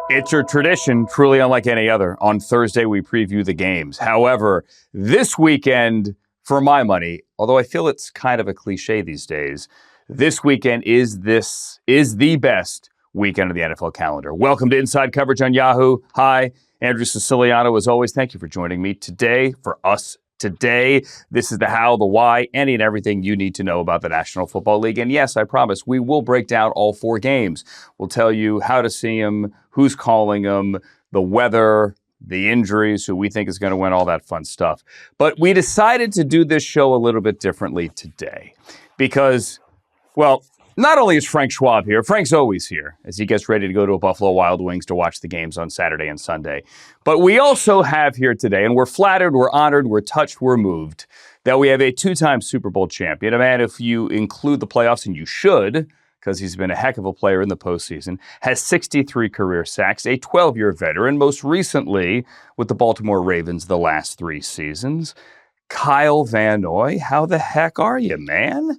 It's a tradition truly unlike any other. On Thursday, we preview the games. However, this weekend, for my money, although I feel it's kind of a cliche these days, this weekend is the best weekend of the NFL calendar. Welcome to Inside Coverage on Yahoo. Hi, Andrew Siciliano. As always, thank you for joining me today for us. Today, this is the how, the why, any and everything you need to know about the National Football League. And yes, I promise, we will break down all four games. We'll tell you how to see them, who's calling them, the weather, the injuries, who we think is going to win, all that fun stuff. But we decided to do this show a little bit differently today because, well, not only is Frank Schwab here, Frank's always here as he gets ready to go to a Buffalo Wild Wings to watch the games on Saturday and Sunday. But we also have here today, and we're flattered, we're honored, we're touched, we're moved, that we have a two-time Super Bowl champion, a man, if you include the playoffs, and you should, because he's been a heck of a player in the postseason, has 63 career sacks, a 12-year veteran, most recently with the Baltimore Ravens the last 3 seasons. Kyle Van Noy, how the heck are you, man?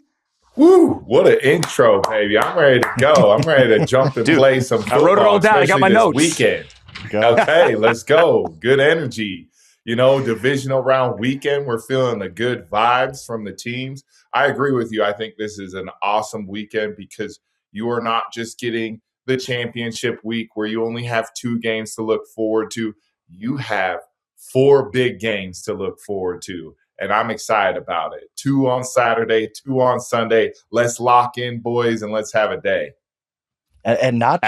Woo, what an intro, baby. I'm ready to go. I'm ready to jump and play some football. I wrote it all down. I got my notes. Weekend. Okay, let's go. Good energy. You know, divisional round weekend. We're feeling the good vibes from the teams. I agree with you. I think this is an awesome weekend because you are not just getting the championship week where you only have 2 games to look forward to. You have 4 big games to look forward to. And I'm excited about it. 2 on Saturday, 2 on Sunday. Let's lock in, boys, and let's have a day. And not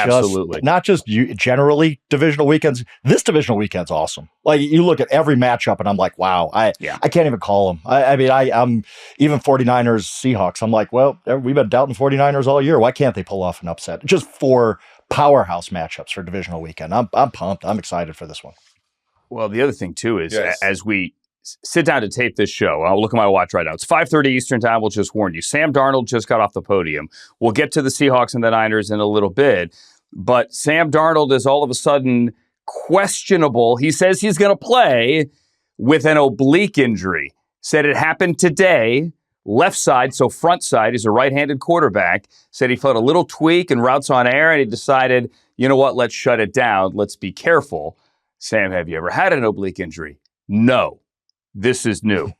just generally divisional weekends. This divisional weekend's awesome. Like you look at every matchup, and I'm like, wow, I can't even call them. I'm even 49ers Seahawks. I'm like, well, we've been doubting 49ers all year. Why can't they pull off an upset? Just 4 powerhouse matchups for divisional weekend. I'm pumped. I'm excited for this one. Well, the other thing too is as we sit down to tape this show, I'll look at my watch right now. It's 5:30 Eastern time. We'll just warn you. Sam Darnold just got off the podium. We'll get to the Seahawks and the Niners in a little bit. But Sam Darnold is all of a sudden questionable. He says he's going to play with an oblique injury. Said it happened today. Left side, so front side. He's a right-handed quarterback. Said he felt a little tweak in routes on air, and he decided, you know what, let's shut it down. Let's be careful. Sam, have you ever had an oblique injury? No. This is new.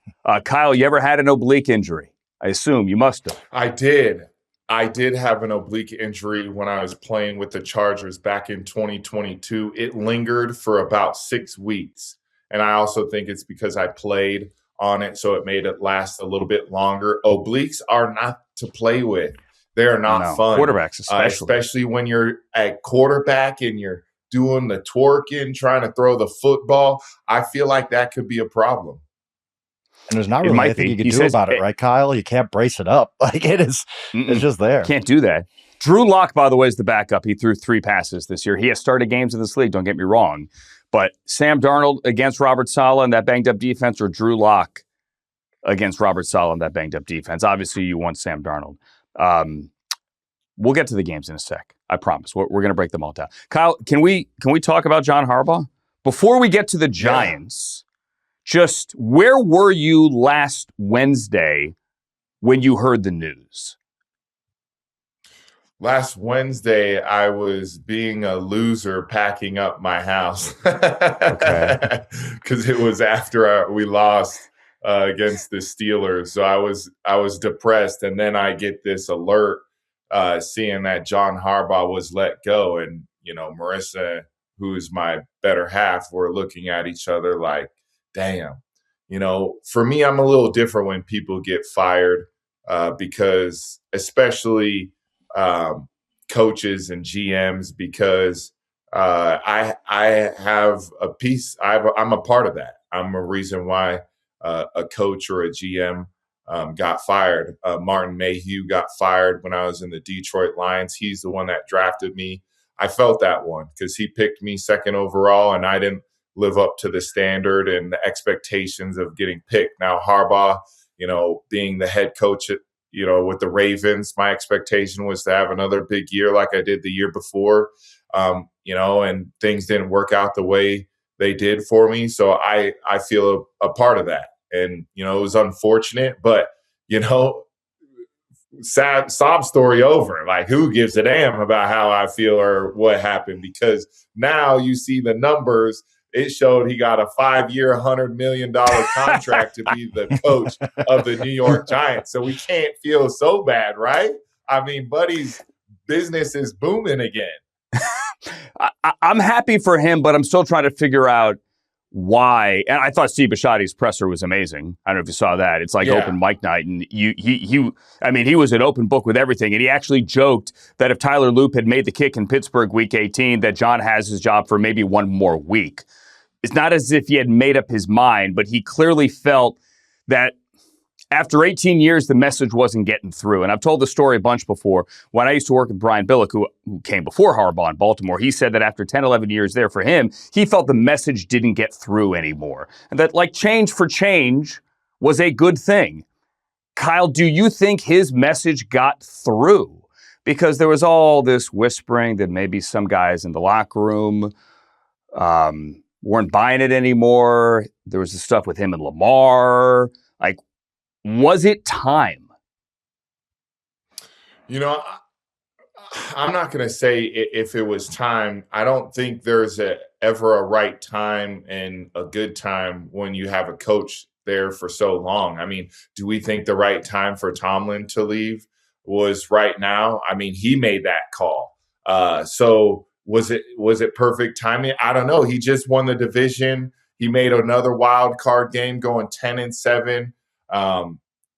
Kyle, you ever had an oblique injury? I assume you must have. I did. I did have an oblique injury when I was playing with the Chargers back in 2022. It lingered for about 6 weeks. And I also think it's because I played on it, so it made it last a little bit longer. Obliques are not to play with. They are not fun. Quarterbacks especially when you're at quarterback and you're doing the twerking, trying to throw the football. I feel like that could be a problem. And there's not really anything you can do about it, right, Kyle? You can't brace it up. Like it's just there. Can't do that. Drew Lock, by the way, is the backup. He threw 3 passes this year. He has started games in this league, don't get me wrong. But Sam Darnold against Robert Saleh and that banged-up defense, or Drew Lock against Robert Saleh and that banged-up defense? Obviously, you want Sam Darnold. We'll get to the games in a sec. I promise. We're going to break them all down. Kyle, can we talk about John Harbaugh? Before we get to the Giants, just where were you last Wednesday when you heard the news? Last Wednesday, I was being a loser packing up my house. Okay. Because it was after we lost against the Steelers. So I was depressed. And then I get this alert seeing that John Harbaugh was let go. And, you know, Marissa, who is my better half, we're looking at each other like, damn. You know, for me, I'm a little different when people get fired because especially coaches and GMs, because I have a piece. I'm a part of that. I'm a reason why a coach or a GM got fired. Martin Mayhew got fired when I was in the Detroit Lions. He's the one that drafted me. I felt that one because he picked me 2nd overall, and I didn't live up to the standard and the expectations of getting picked. Now, Harbaugh, you know, being the head coach at, you know, with the Ravens, my expectation was to have another big year like I did the year before, you know, and things didn't work out the way they did for me. So I feel a part of that. And, you know, it was unfortunate, but, you know, sob story over. Like, who gives a damn about how I feel or what happened? Because now you see the numbers. It showed he got a 5-year, $100 million contract to be the coach of the New York Giants. So we can't feel so bad, right? I mean, Buddy's business is booming again. I'm happy for him, but I'm still trying to figure out why. And I thought Steve Bisciotti's presser was amazing. I don't know if you saw that. It's like open mic night, and he was an open book with everything. And he actually joked that if Tyler Loop had made the kick in Pittsburgh week 18, that John has his job for maybe one more week. It's not as if he had made up his mind, but he clearly felt that after 18 years, the message wasn't getting through. And I've told the story a bunch before. When I used to work with Brian Billick, who came before Harbaugh in Baltimore, he said that after 10, 11 years there for him, he felt the message didn't get through anymore. And that, like, change for change was a good thing. Kyle, do you think his message got through? Because there was all this whispering that maybe some guys in the locker room weren't buying it anymore. There was the stuff with him and Lamar. Like, was it time? You know, I'm not going to say if it was time. I don't think there's ever a right time and a good time when you have a coach there for so long. I mean, do we think the right time for Tomlin to leave was right now? I mean, he made that call. So was it perfect timing? I don't know. He just won the division. He made another wild card game going 10-7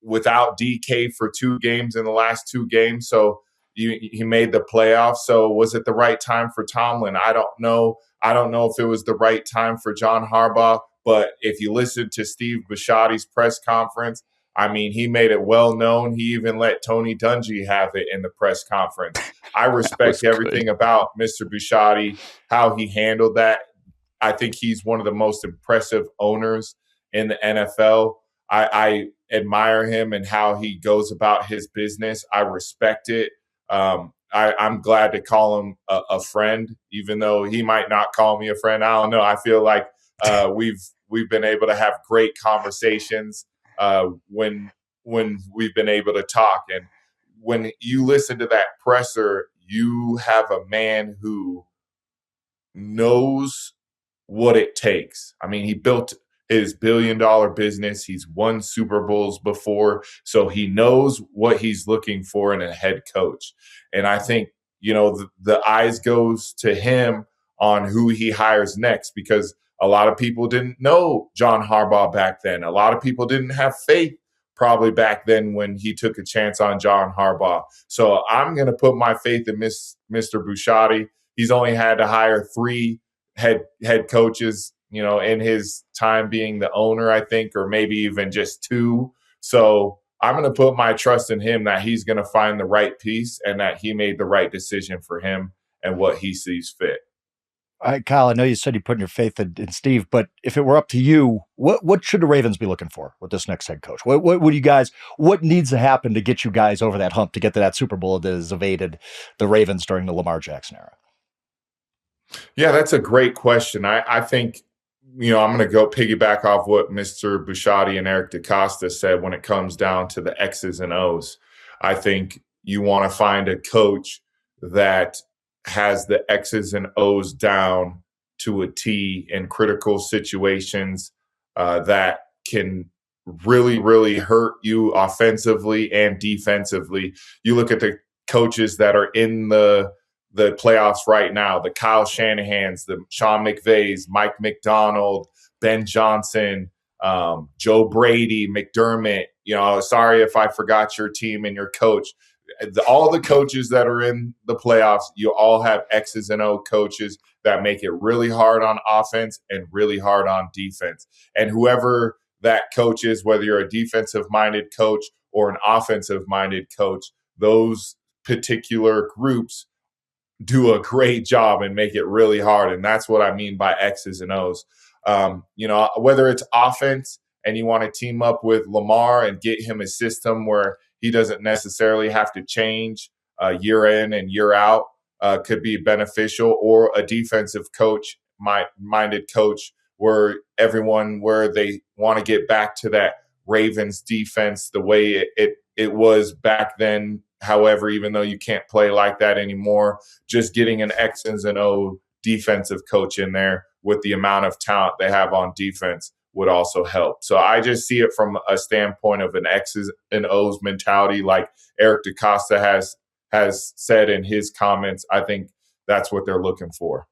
without DK for 2 games in the last 2 games. So he made the playoffs. So was it the right time for Tomlin? I don't know. I don't know if it was the right time for John Harbaugh. But if you listen to Steve Bisciotti's press conference, I mean, he made it well known. He even let Tony Dungy have it in the press conference. I respect everything about Mr. Bisciotti, how he handled that. I think he's one of the most impressive owners in the NFL. I admire him and how he goes about his business. I respect it. I'm glad to call him a friend, even though he might not call me a friend. I don't know. I feel like we've been able to have great conversations when we've been able to talk. And when you listen to that presser, you have a man who knows what it takes. I mean, he built his billion-dollar business. He's won Super Bowls before, so he knows what he's looking for in a head coach. And I think, you know, the eyes goes to him on who he hires next, because a lot of people didn't know John Harbaugh back then. A lot of people didn't have faith probably back then when he took a chance on John Harbaugh. So I'm going to put my faith in Mr. Bisciotti. He's only had to hire 3 head coaches, you know, in his time being the owner, I think, or maybe even just 2. So I'm going to put my trust in him that he's going to find the right piece and that he made the right decision for him and what he sees fit. All right, Kyle, I know you said you're putting your faith in Steve, but if it were up to you, what should the Ravens be looking for with this next head coach? What needs to happen to get you guys over that hump to get to that Super Bowl that has evaded the Ravens during the Lamar Jackson era? Yeah, that's a great question. I think, you know, I'm going to go piggyback off what Mr. Bisciotti and Eric DaCosta said when it comes down to the X's and O's. I think you want to find a coach that has the X's and O's down to a T in critical situations that can really, really hurt you offensively and defensively. You look at the coaches that are in the playoffs right now, the Kyle Shanahans, the Sean McVays, Mike McDonald, Ben Johnson, Joe Brady, McDermott. You know, sorry if I forgot your team and your coach. All the coaches that are in the playoffs, you all have X's and O coaches that make it really hard on offense and really hard on defense. And whoever that coach is, whether you're a defensive-minded coach or an offensive-minded coach, those particular groups do a great job and make it really hard. And that's what I mean by X's and O's. You know, whether it's offense and you want to team up with Lamar and get him a system where he doesn't necessarily have to change year in and year out, could be beneficial, or a defensive minded coach where they want to get back to that Ravens defense the way it it was back then. However, even though you can't play like that anymore, just getting an X's and O defensive coach in there with the amount of talent they have on defense would also help. So I just see it from a standpoint of an X's and O's mentality, like Eric DaCosta has said in his comments. I think that's what they're looking for.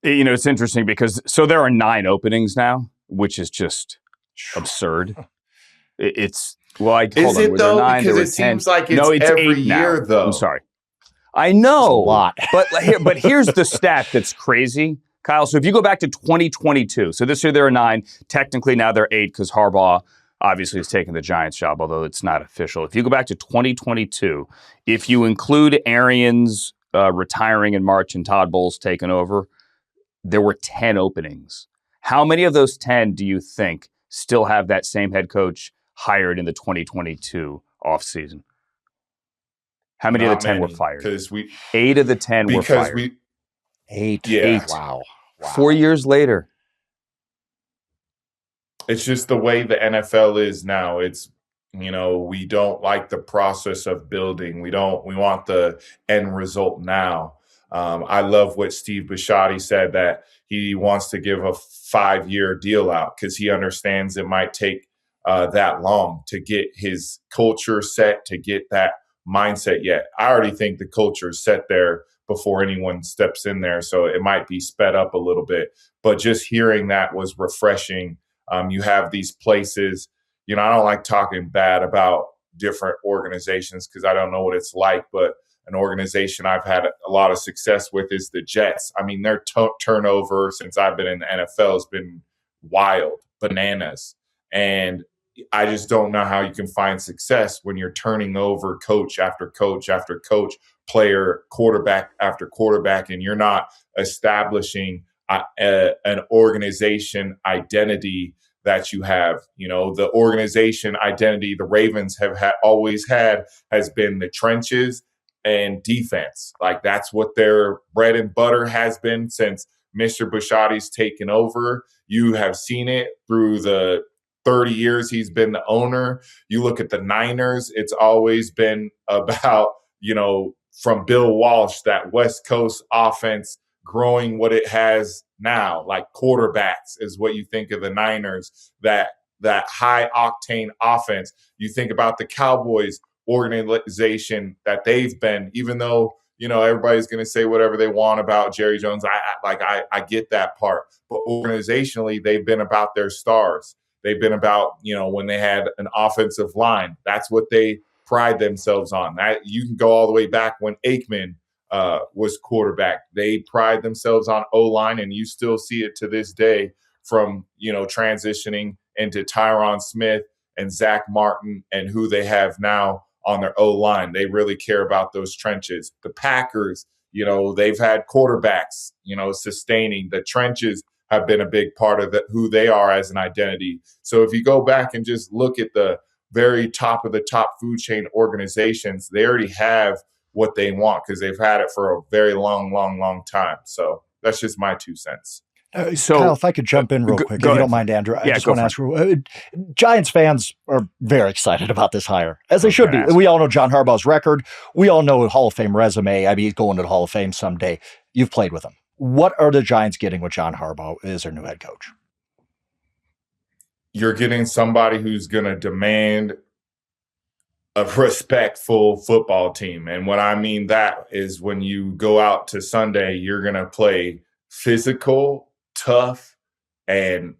It's interesting because there are 9 openings now, which is just absurd. Is it though? Because it seems like it's every year, though. I'm sorry. I know. It's a lot. but here's the stat that's crazy, Kyle. So if you go back to 2022, so this year there are 9. Technically now there are 8 because Harbaugh obviously has taken the Giants job, although it's not official. If you go back to 2022, if you include Arians retiring in March and Todd Bowles taking over, there were 10 openings. How many of those 10 do you think still have that same head coach hired in the 2022 offseason? How many of the 10 were fired? 8 of the 10 were fired. 8. Yeah. 8. Wow. 4 years later. It's just the way the NFL is now. It's, we don't like the process of building. We want the end result now. I love what Steve Bisciotti said, that he wants to give a 5-year deal out because he understands it might take that long to get his culture set, to get that mindset yet. I already think the culture is set there before anyone steps in there, so it might be sped up a little bit. But just hearing that was refreshing. You have these places, I don't like talking bad about different organizations because I don't know what it's like, but an organization I've had a lot of success with is the Jets. I mean, their turnover since I've been in the NFL has been wild, bananas. And I just don't know how you can find success when you're turning over coach after coach after coach, player, quarterback after quarterback, and you're not establishing an organization identity that you have. The organization identity the Ravens have always had has been the trenches and defense. Like, that's what their bread and butter has been since Mr. Bisciotti's taken over. You have seen it through the 30 years he's been the owner. You look at the Niners, it's always been about, from Bill Walsh, that West Coast offense growing what it has now. Like, quarterbacks is what you think of the Niners, that high octane offense. You think about the Cowboys organization that they've been, even though, everybody's going to say whatever they want about Jerry Jones. I get that part. But organizationally, they've been about their stars. They've been about, when they had an offensive line. That's what they pride themselves on. That you can go all the way back when Aikman was quarterback. They pride themselves on O-line, and you still see it to this day from, transitioning into Tyron Smith and Zach Martin and who they have now on their O-line. They really care about those trenches. The Packers, they've had quarterbacks, sustaining. The trenches have been a big part of who they are as an identity. So if you go back and just look at the very top of the top food chain organizations, they already have what they want because they've had it for a very long time. So that's just my 2 cents. Kyle, if I could jump in real quick, if you don't mind, Andrew, I just want to ask you, Giants fans are very excited about this hire, as they should be. We all know John Harbaugh's record. We all know his Hall of Fame resume. I mean, he's going to the Hall of Fame someday. You've played with him. What are the Giants getting with John Harbaugh as their new head coach? You're getting somebody who's going to demand a respectful football team. And what I mean that is when you go out to Sunday, you're going to play physical, tough, and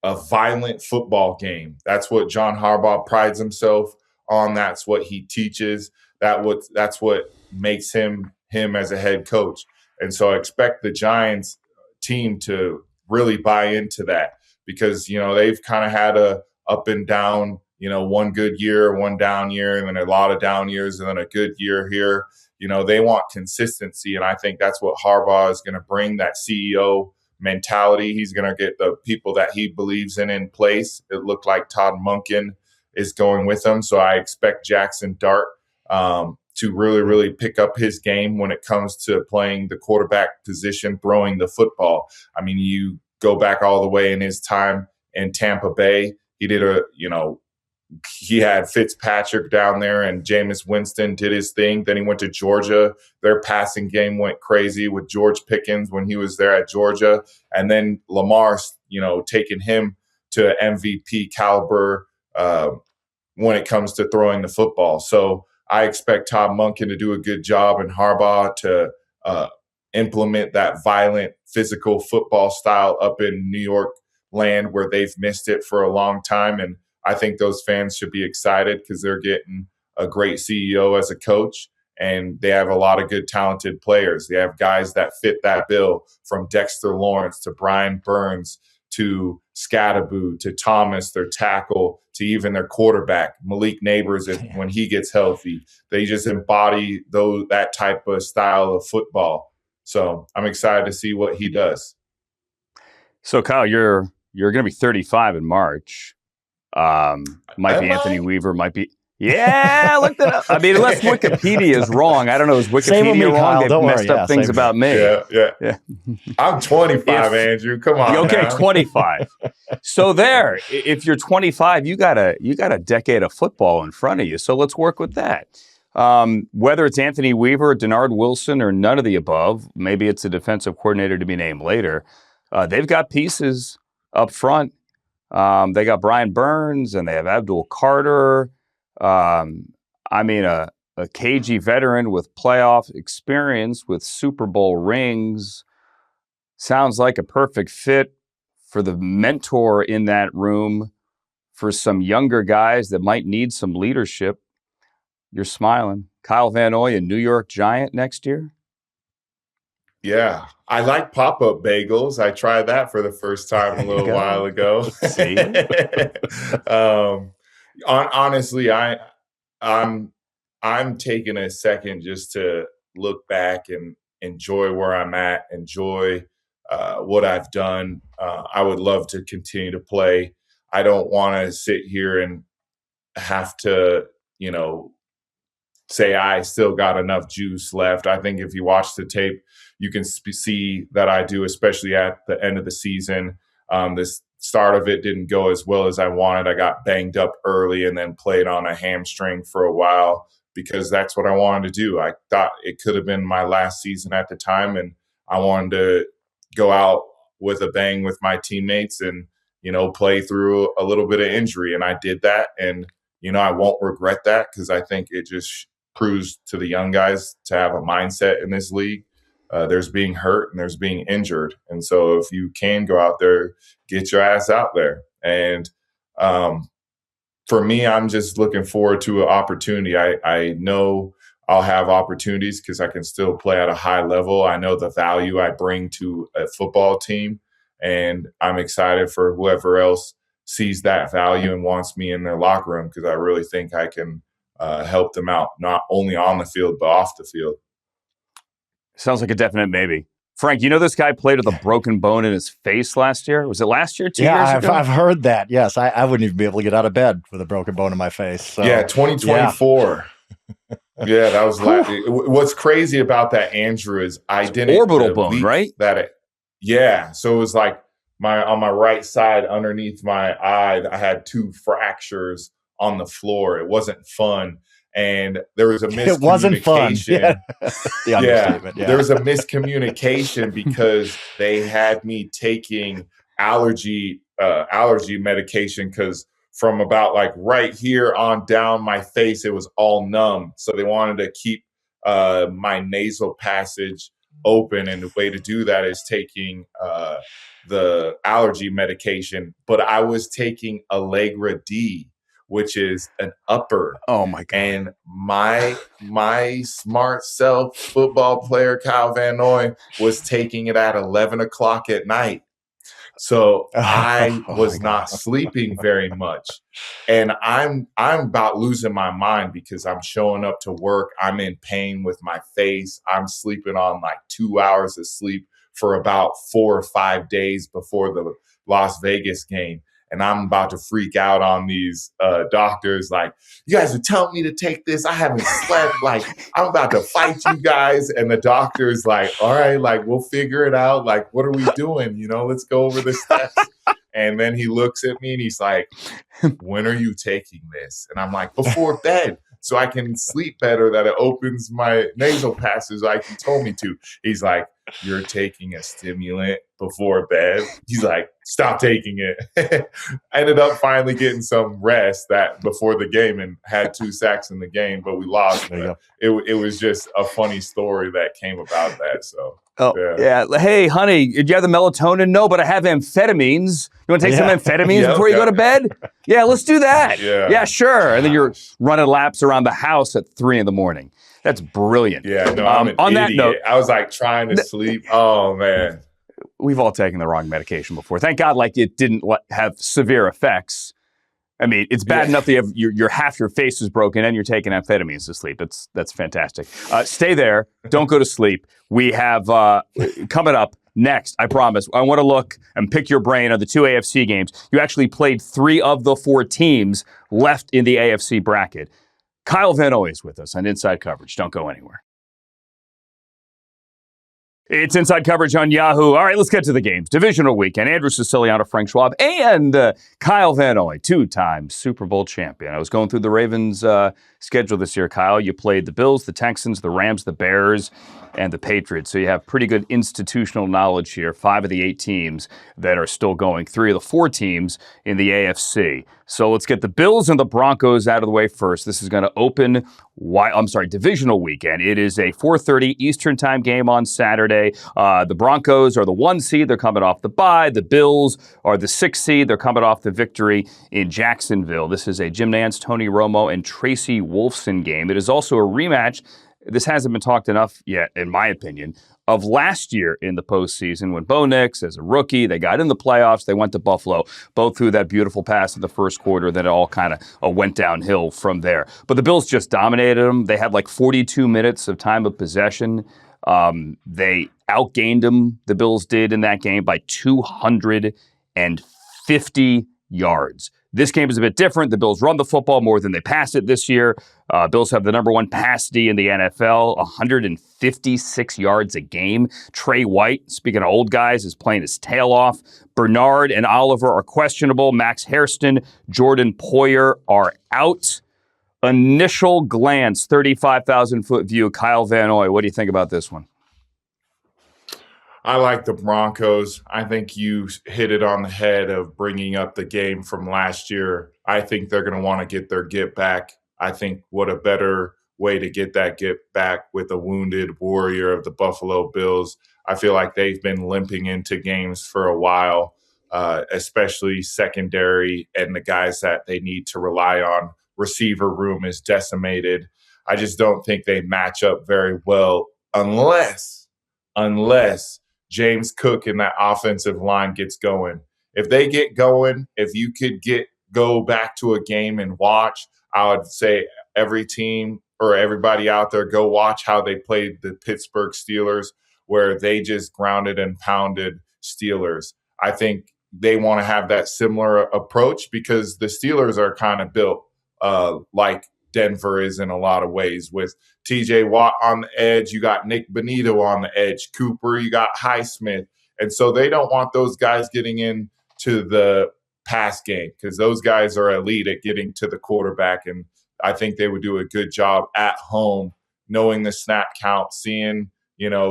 a violent football game. That's what John Harbaugh prides himself on. That's what he teaches. That's what makes him as a head coach. And so I expect the Giants team to really buy into that because, they've kind of had a up and down, one good year, one down year, and then a lot of down years, and then a good year here. They want consistency, and I think that's what Harbaugh is going to bring, that CEO mentality. He's going to get the people that he believes in place. It looked like Todd Monken is going with him, so I expect Jackson Dart to really, really pick up his game when it comes to playing the quarterback position, throwing the football. I mean, you go back all the way in his time in Tampa Bay. He did he had Fitzpatrick down there, and Jameis Winston did his thing. Then he went to Georgia. Their passing game went crazy with George Pickens when he was there at Georgia. And then Lamar, taking him to MVP caliber when it comes to throwing the football. So I expect Todd Monken to do a good job and Harbaugh to implement that violent, physical football style up in New York land where they've missed it for a long time. And I think those fans should be excited because they're getting a great CEO as a coach, and they have a lot of good, talented players. They have guys that fit that bill, from Dexter Lawrence to Brian Burns to Scatteraboo to Thomas, their tackle, to even their quarterback, Malik Neighbors, when he gets healthy. They just embody that type of style of football. So I'm excited to see what he does. So, Kyle, you're going to be 35 in March. Might be Anthony Weaver, might be. Yeah, look that up. I mean, unless Wikipedia is wrong. I don't know. Is Wikipedia wrong? They've messed up things about me. Yeah. I'm 25, Andrew. Come on. Okay, now. 25. So there, if you're 25, you got a decade of football in front of you. So let's work with that. Whether it's Anthony Weaver, Denard Wilson, or none of the above, maybe it's a defensive coordinator to be named later. They've got pieces up front. They got Brian Burns and they have Abdul Carter. A KG veteran with playoff experience with Super Bowl rings. Sounds like a perfect fit for the mentor in that room for some younger guys that might need some leadership. You're smiling. Kyle Van Noy, a New York Giant next year? Yeah, I like pop-up bagels. I tried that for the first time a little while ago. See? Honestly, I'm taking a second just to look back and enjoy where I'm at, enjoy what I've done. I would love to continue to play. I don't want to sit here and have to, say I still got enough juice left. I think if you watch the tape, you can see that I do, especially at the end of the season. This start of it didn't go as well as I wanted. I got banged up early and then played on a hamstring for a while because that's what I wanted to do. I thought it could have been my last season at the time, and I wanted to go out with a bang with my teammates and, play through a little bit of injury. And I did that. And, I won't regret that because I think it just proves to the young guys to have a mindset in this league. There's being hurt and there's being injured. And so if you can go out there, get your ass out there. And for me, I'm just looking forward to an opportunity. I know I'll have opportunities because I can still play at a high level. I know the value I bring to a football team, and I'm excited for whoever else sees that value and wants me in their locker room because I really think I can help them out, not only on the field, but off the field. Sounds like a definite maybe. Frank, this guy played with a broken bone in his face last year? Was it last year, 2 years ago? I've heard that. Yes, I wouldn't even be able to get out of bed with a broken bone in my face. So, 2024. Yeah, that was last. What's crazy about that, Andrew, is I didn't orbital bone, right? So it was like on my right side underneath my eye, I had 2 fractures on the floor. It wasn't fun. And there was a miscommunication. It wasn't fun. There was a miscommunication because they had me taking allergy medication because from about like right here on down my face, it was all numb. So they wanted to keep my nasal passage open. And the way to do that is taking the allergy medication. But I was taking Allegra D, which is an upper. Oh my God. And my smart self football player, Kyle Van Noy, was taking it at 11 o'clock at night. So I was not sleeping very much. And I'm about losing my mind because I'm showing up to work. I'm in pain with my face. I'm sleeping on like 2 hours of sleep for about 4 or 5 days before the Las Vegas game. And I'm about to freak out on these doctors. Like, you guys are telling me to take this. I haven't slept. Like, I'm about to fight you guys. And the doctor's like, all right, like, we'll figure it out. Like, what are we doing? Let's go over the steps. And then he looks at me and he's like, when are you taking this? And I'm like, before bed, so I can sleep better, that it opens my nasal passages like you told me to. He's like, you're taking a stimulant before bed? He's like, stop taking it. I ended up finally getting some rest that before the game and had 2 sacks in the game, but we lost. But it was just a funny story that came about that. So. Oh, yeah. Hey, honey, did you have the melatonin? No, but I have amphetamines. You want to take some amphetamines before you go to bed? Yeah, let's do that. Yeah, sure. And then you're running laps around the house at 3 a.m. That's brilliant. Yeah, no, I'm an on idiot. That note, I was like trying to sleep. Oh, man. We've all taken the wrong medication before. Thank God, like, it didn't have severe effects. I mean, it's bad enough that you have your half your face is broken and you're taking amphetamines to sleep. That's fantastic. Stay there. Don't go to sleep. We have coming up next, I promise, I want to look and pick your brain on the 2 AFC games. You actually played 3 of the 4 teams left in the AFC bracket. Kyle Van Noy is with us on Inside Coverage. Don't go anywhere. It's Inside Coverage on Yahoo. All right, let's get to the games. Divisional weekend. Andrew Siciliano, Frank Schwab, and Kyle Van Noy, 2-time Super Bowl champion. I was going through the Ravens' schedule this year, Kyle. You played the Bills, the Texans, the Rams, the Bears, and the Patriots. So you have pretty good institutional knowledge here. 5 of the 8 teams that are still going. 3 of the 4 teams in the AFC. So let's get the Bills and the Broncos out of the way first. This is going to open, divisional weekend. It is a 4:30 Eastern time game on Saturday. The Broncos are the 1 seed. They're coming off the bye. The Bills are the 6 seed. They're coming off the victory in Jacksonville. This is a Jim Nantz, Tony Romo, and Tracy Wolfson game. It is also a rematch. This hasn't been talked enough yet, in my opinion, of last year in the postseason when Bo Nix, as a rookie, they got in the playoffs, they went to Buffalo, both threw that beautiful pass in the first quarter, then it all kind of went downhill from there. But the Bills just dominated them. They had like 42 minutes of time of possession. They outgained them, the Bills did, in that game by 250 yards. This game is a bit different. The Bills run the football more than they pass it this year. Bills have the number 1 pass D in the NFL, 156 yards a game. Trey White, speaking of old guys, is playing his tail off. Bernard and Oliver are questionable. Max Hairston, Jordan Poyer are out. Initial glance, 35,000-foot view. Kyle Van Noy, what do you think about this one? I like the Broncos. I think you hit it on the head of bringing up the game from last year. I think they're going to want to get their get back. I think what a better way to get that get back with a wounded warrior of the Buffalo Bills. I feel like they've been limping into games for a while, especially secondary and the guys that they need to rely on. Receiver room is decimated. I just don't think they match up very well unless James Cook and that offensive line gets going. If they get going, if you could go back to a game and watch, I would say every team or everybody out there, go watch how they played the Pittsburgh Steelers, where they just grounded and pounded Steelers. I think they want to have that similar approach because the Steelers are kind of built like Denver is in a lot of ways, with TJ Watt on the edge. You got Nick Bonito on the edge, Cooper, you got Highsmith. And so they don't want those guys getting into the pass game because those guys are elite at getting to the quarterback. And I think they would do a good job at home, knowing the snap count, seeing,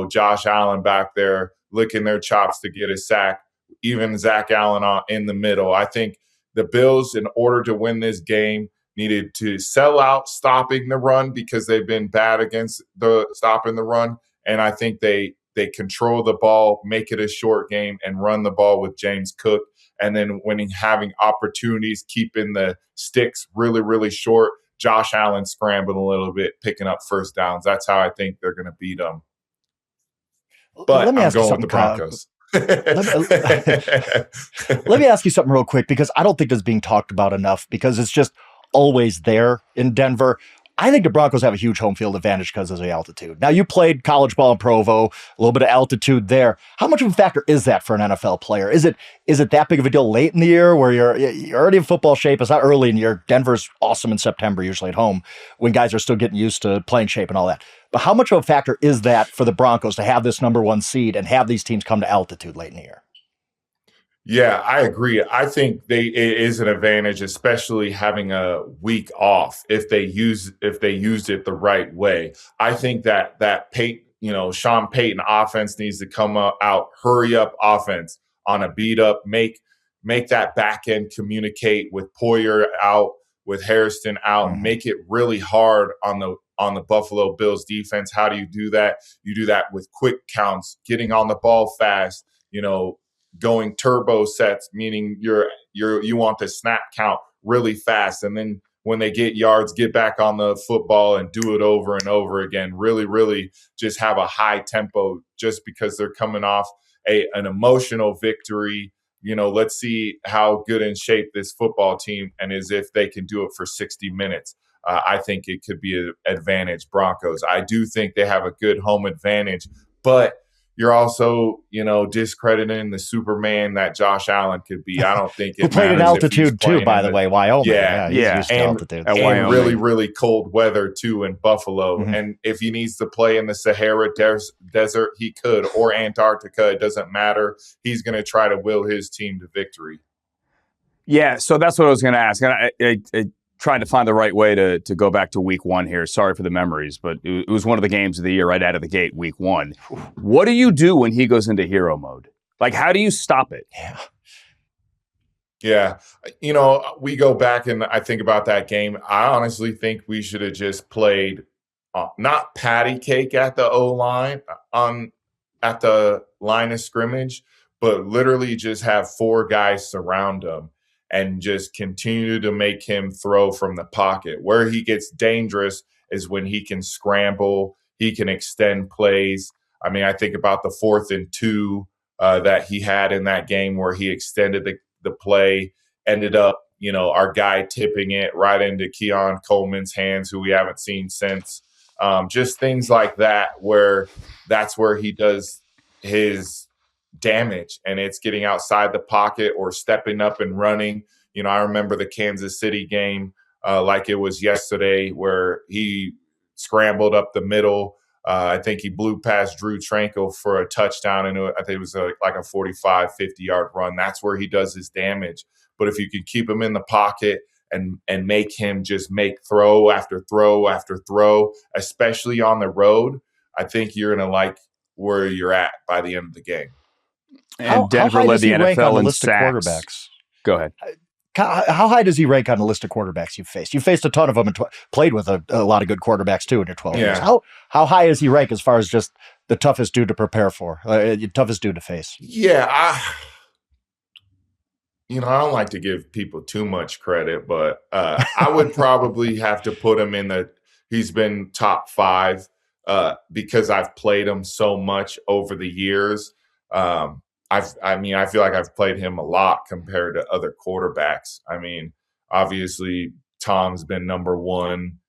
Josh Allen back there licking their chops to get a sack, even Zach Allen in the middle. I think the Bills, in order to win this game, needed to sell out stopping the run because they've been bad against the stopping the run. And I think they control the ball, make it a short game, and run the ball with James Cook. And then having opportunities, keeping the sticks really, really short, Josh Allen scrambling a little bit, picking up first downs. That's how I think they're going to beat them. But I'm going with the Broncos. Let me ask you something real quick, because I don't think this is being talked about enough, because it's just always there in Denver. I think the Broncos have a huge home field advantage because of the altitude. Now, you played college ball in Provo, a little bit of altitude there. How much of a factor is that for an NFL player? Is it that big of a deal late in the year where you're already in football shape? It's not early in the year. Denver's awesome in September, usually at home, when guys are still getting used to playing shape and all that. But how much of a factor is that for the Broncos to have this number 1 seed and have these teams come to altitude late in the year? Yeah, I agree. I think it is an advantage, especially having a week off if they used it the right way. I think that Sean Payton offense needs to come out, hurry up offense on a beat up, make that back end communicate with Poyer out, with Hairston out, make it really hard on the Buffalo Bills defense. How do you do that? You do that with quick counts, getting on the ball fast, going turbo sets, meaning you want the snap count really fast, and then when they get yards, get back on the football and do it over and over again. Really, really just have a high tempo, just because they're coming off an emotional victory. Let's see how good in shape this football team and as if they can do it for 60 minutes. I think it could be an advantage Broncos. I do think they have a good home advantage, but you're also, discrediting the Superman that Josh Allen could be. I don't think it who played in altitude too, by the way, Wyoming. Yeah. He's used to altitude. And really, really cold weather too in Buffalo. And if he needs to play in the Sahara Desert, he could, or Antarctica. It doesn't matter. He's going to try to will his team to victory. Yeah, so that's what I was going to ask. And I trying to find the right way to go back to week one here. Sorry for the memories, but it was one of the games of the year right out of the gate, week one. What do you do when he goes into hero mode? Like, how do you stop it? Yeah. We go back and I think about that game. I honestly think we should have just played not patty cake at the O-line at the line of scrimmage, but literally just have 4 guys surround him and just continue to make him throw from the pocket. Where he gets dangerous is when he can scramble, he can extend plays. I mean, I think about the 4th and 2 that he had in that game where he extended the play, ended up, our guy tipping it right into Keon Coleman's hands, who we haven't seen since. Just things like that, where that's where he does his damage, and it's getting outside the pocket or stepping up and running. I remember the Kansas City game like it was yesterday, where he scrambled up the middle. I think he blew past Drew Tranquil for a touchdown, and I think it was like a 45, 50-yard run. That's where he does his damage. But if you can keep him in the pocket and make him just make throw after throw after throw, especially on the road, I think you're going to like where you're at by the end of the game. And Denver led the NFL in sacks. Quarterbacks? Go ahead. How high does he rank on the list of quarterbacks you've faced? You faced a ton of them and played with a lot of good quarterbacks too in your 12 years. How high does he rank as far as just the toughest dude to prepare for, toughest dude to face? Yeah, I don't like to give people too much credit, but I would probably have to put him he's been top 5 because I've played him so much over the years. I feel like I've played him a lot compared to other quarterbacks. I mean, obviously Tom's been number 1.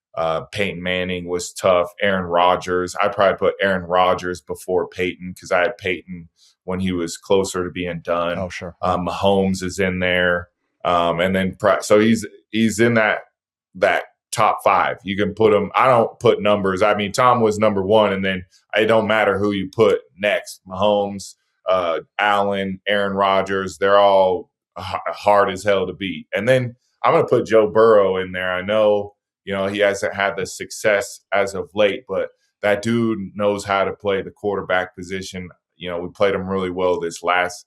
Peyton Manning was tough. Aaron Rodgers. I probably put Aaron Rodgers before Peyton because I had Peyton when he was closer to being done. Oh, sure. Mahomes is in there. And then, so he's in that top 5. You can put him. I don't put numbers. I mean, Tom was number 1, and then it don't matter who you put next. Mahomes, Allen, Aaron Rodgers, they're all hard as hell to beat. And then I'm going to put Joe Burrow in there. I know, he hasn't had the success as of late, but that dude knows how to play the quarterback position. We played him really well this last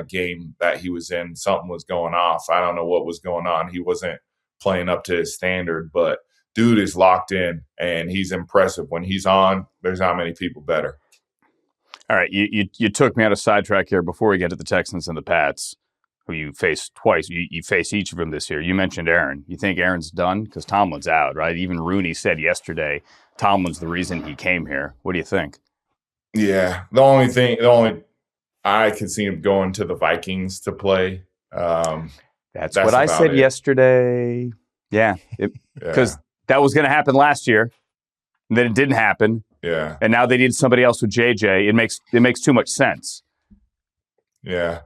game that he was in. Something was going off. I don't know what was going on. He wasn't playing up to his standard, but dude is locked in and he's impressive. When he's on, there's not many people better. All right, you took me out of sidetrack here before we get to the Texans and the Pats, who you faced twice. You face each of them this year. You mentioned Aaron. You think Aaron's done? Because Tomlin's out, right? Even Rooney said yesterday Tomlin's the reason he came here. What do you think? Yeah, the only I could see him going to the Vikings to play. That's what I said yesterday. Yeah, because that was going to happen last year, and then it didn't happen. Yeah, and now they need somebody else with JJ. It makes too much sense. Yeah.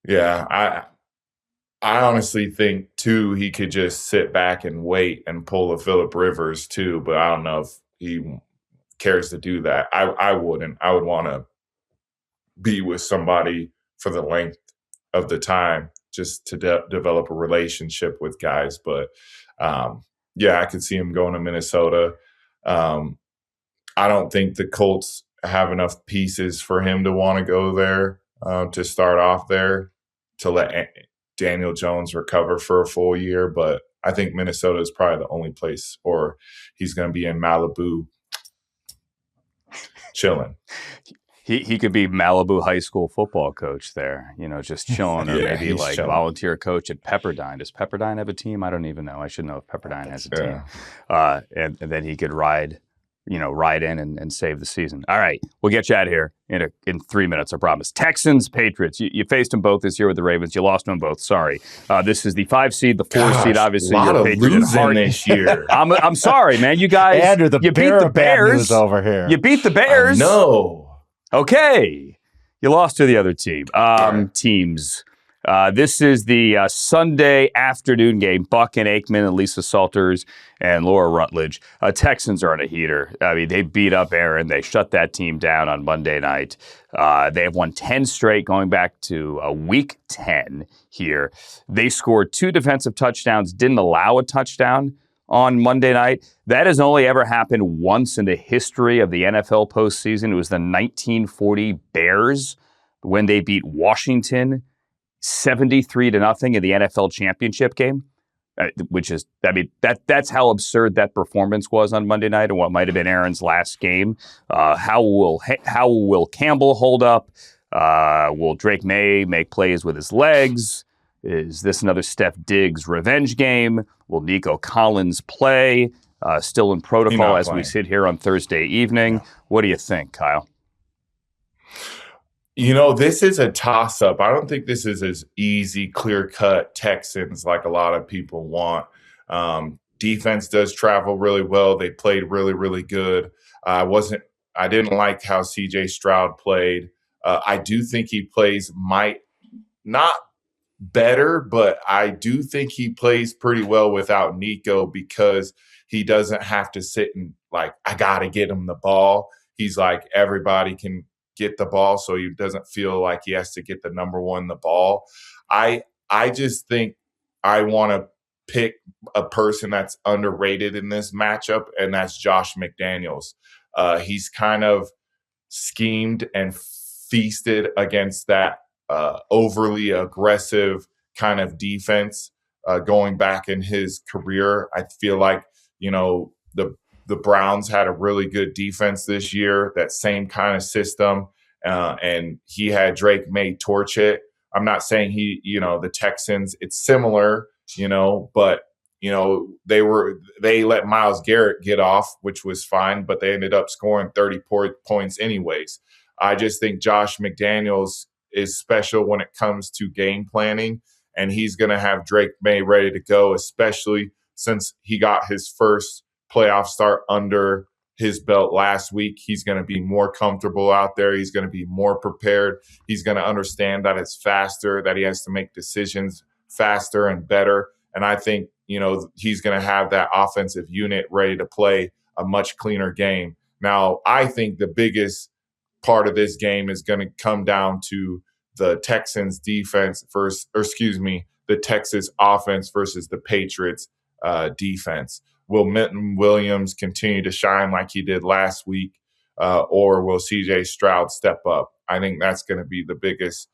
I honestly think too he could just sit back and wait and pull a Phillip Rivers too, but I don't know if he cares to do that. I wouldn't. I would want to be with somebody for the length of the time just to develop a relationship with guys. But yeah, I could see him going to Minnesota. I don't think the Colts have enough pieces for him to want to go there to start off there, to let Daniel Jones recover for a full year. But I think Minnesota is probably the only place, or he's going to be in Malibu chilling. He could be Malibu high school football coach there, just chilling, or maybe like chilling. Volunteer coach at Pepperdine. Does Pepperdine have a team? I don't even know. I should know if Pepperdine has a team. And then he could ride in and save the season. All right, we'll get you out of here in 3 minutes, I promise. Texans, Patriots. You faced them both this year with the Ravens. You lost them both. Sorry. This is the 5 seed, the 4 seed. Obviously, you're Patriots at heart this year. I'm sorry, man. You guys, Andrew, you beat the Bears over here. You beat the Bears. No. Okay. You lost to the other team. Teams. This is the Sunday afternoon game. Buck and Aikman and Lisa Salters and Laura Rutledge. Texans are on a heater. I mean, they beat up Aaron. They shut that team down on Monday night. They have won 10 straight going back to week 10 here. They scored 2 defensive touchdowns, didn't allow a touchdown on Monday night. That has only ever happened once in the history of the NFL postseason. It was the 1940 Bears when they beat Washington 73-0 in the NFL championship game, which is, that's how absurd that performance was on Monday night and what might have been Aaron's last game. How will Campbell hold up? Will Drake May make plays with his legs? Is this another Steph Diggs revenge game? Will Nico Collins play? Still in protocol as we sit here on Thursday evening. Yeah. What do you think, Kyle? This is a toss-up. I don't think this is as easy, clear-cut Texans like a lot of people want. Defense does travel really well. They played really, really good. I didn't like how C.J. Stroud played. I do think he plays not better, but I do think he plays pretty well without Nico because he doesn't have to sit and I got to get him the ball. He's like, everybody can get the ball, so he doesn't feel like he has to get the number one the ball. I just think I want to pick a person that's underrated in this matchup, and that's Josh McDaniels. He's kind of schemed and feasted against that overly aggressive kind of defense going back in his career. I feel like, the Browns had a really good defense this year, that same kind of system, and he had Drake May torch it. I'm not saying the Texans, it's similar, but they let Myles Garrett get off, which was fine, but they ended up scoring 30 points anyways. I just think Josh McDaniels is special when it comes to game planning, and he's going to have Drake May ready to go, especially since he got his first playoff start under his belt last week. He's going to be more comfortable out there. He's going to be more prepared. He's going to understand that it's faster, that he has to make decisions faster and better. And I think, he's going to have that offensive unit ready to play a much cleaner game. Now, I think the biggest part of this game is going to come down to the Texans defense the Texas offense versus the Patriots defense. Will Minton Williams continue to shine like he did last week, or will C.J. Stroud step up? I think that's going to be the biggest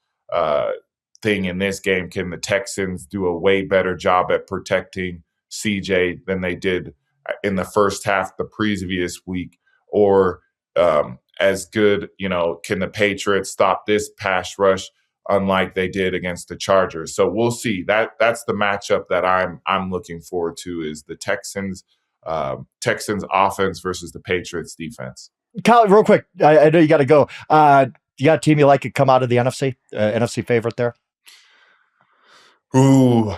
thing in this game. Can the Texans do a way better job at protecting C.J. than they did in the first half the previous week? Or as good, can the Patriots stop this pass rush unlike they did against the Chargers? So we'll see. That's the matchup that I'm looking forward to, is the Texans offense versus the Patriots defense. Kyle, real quick, I know you got to go. You got a team you like to come out of the NFC? NFC favorite there? Ooh.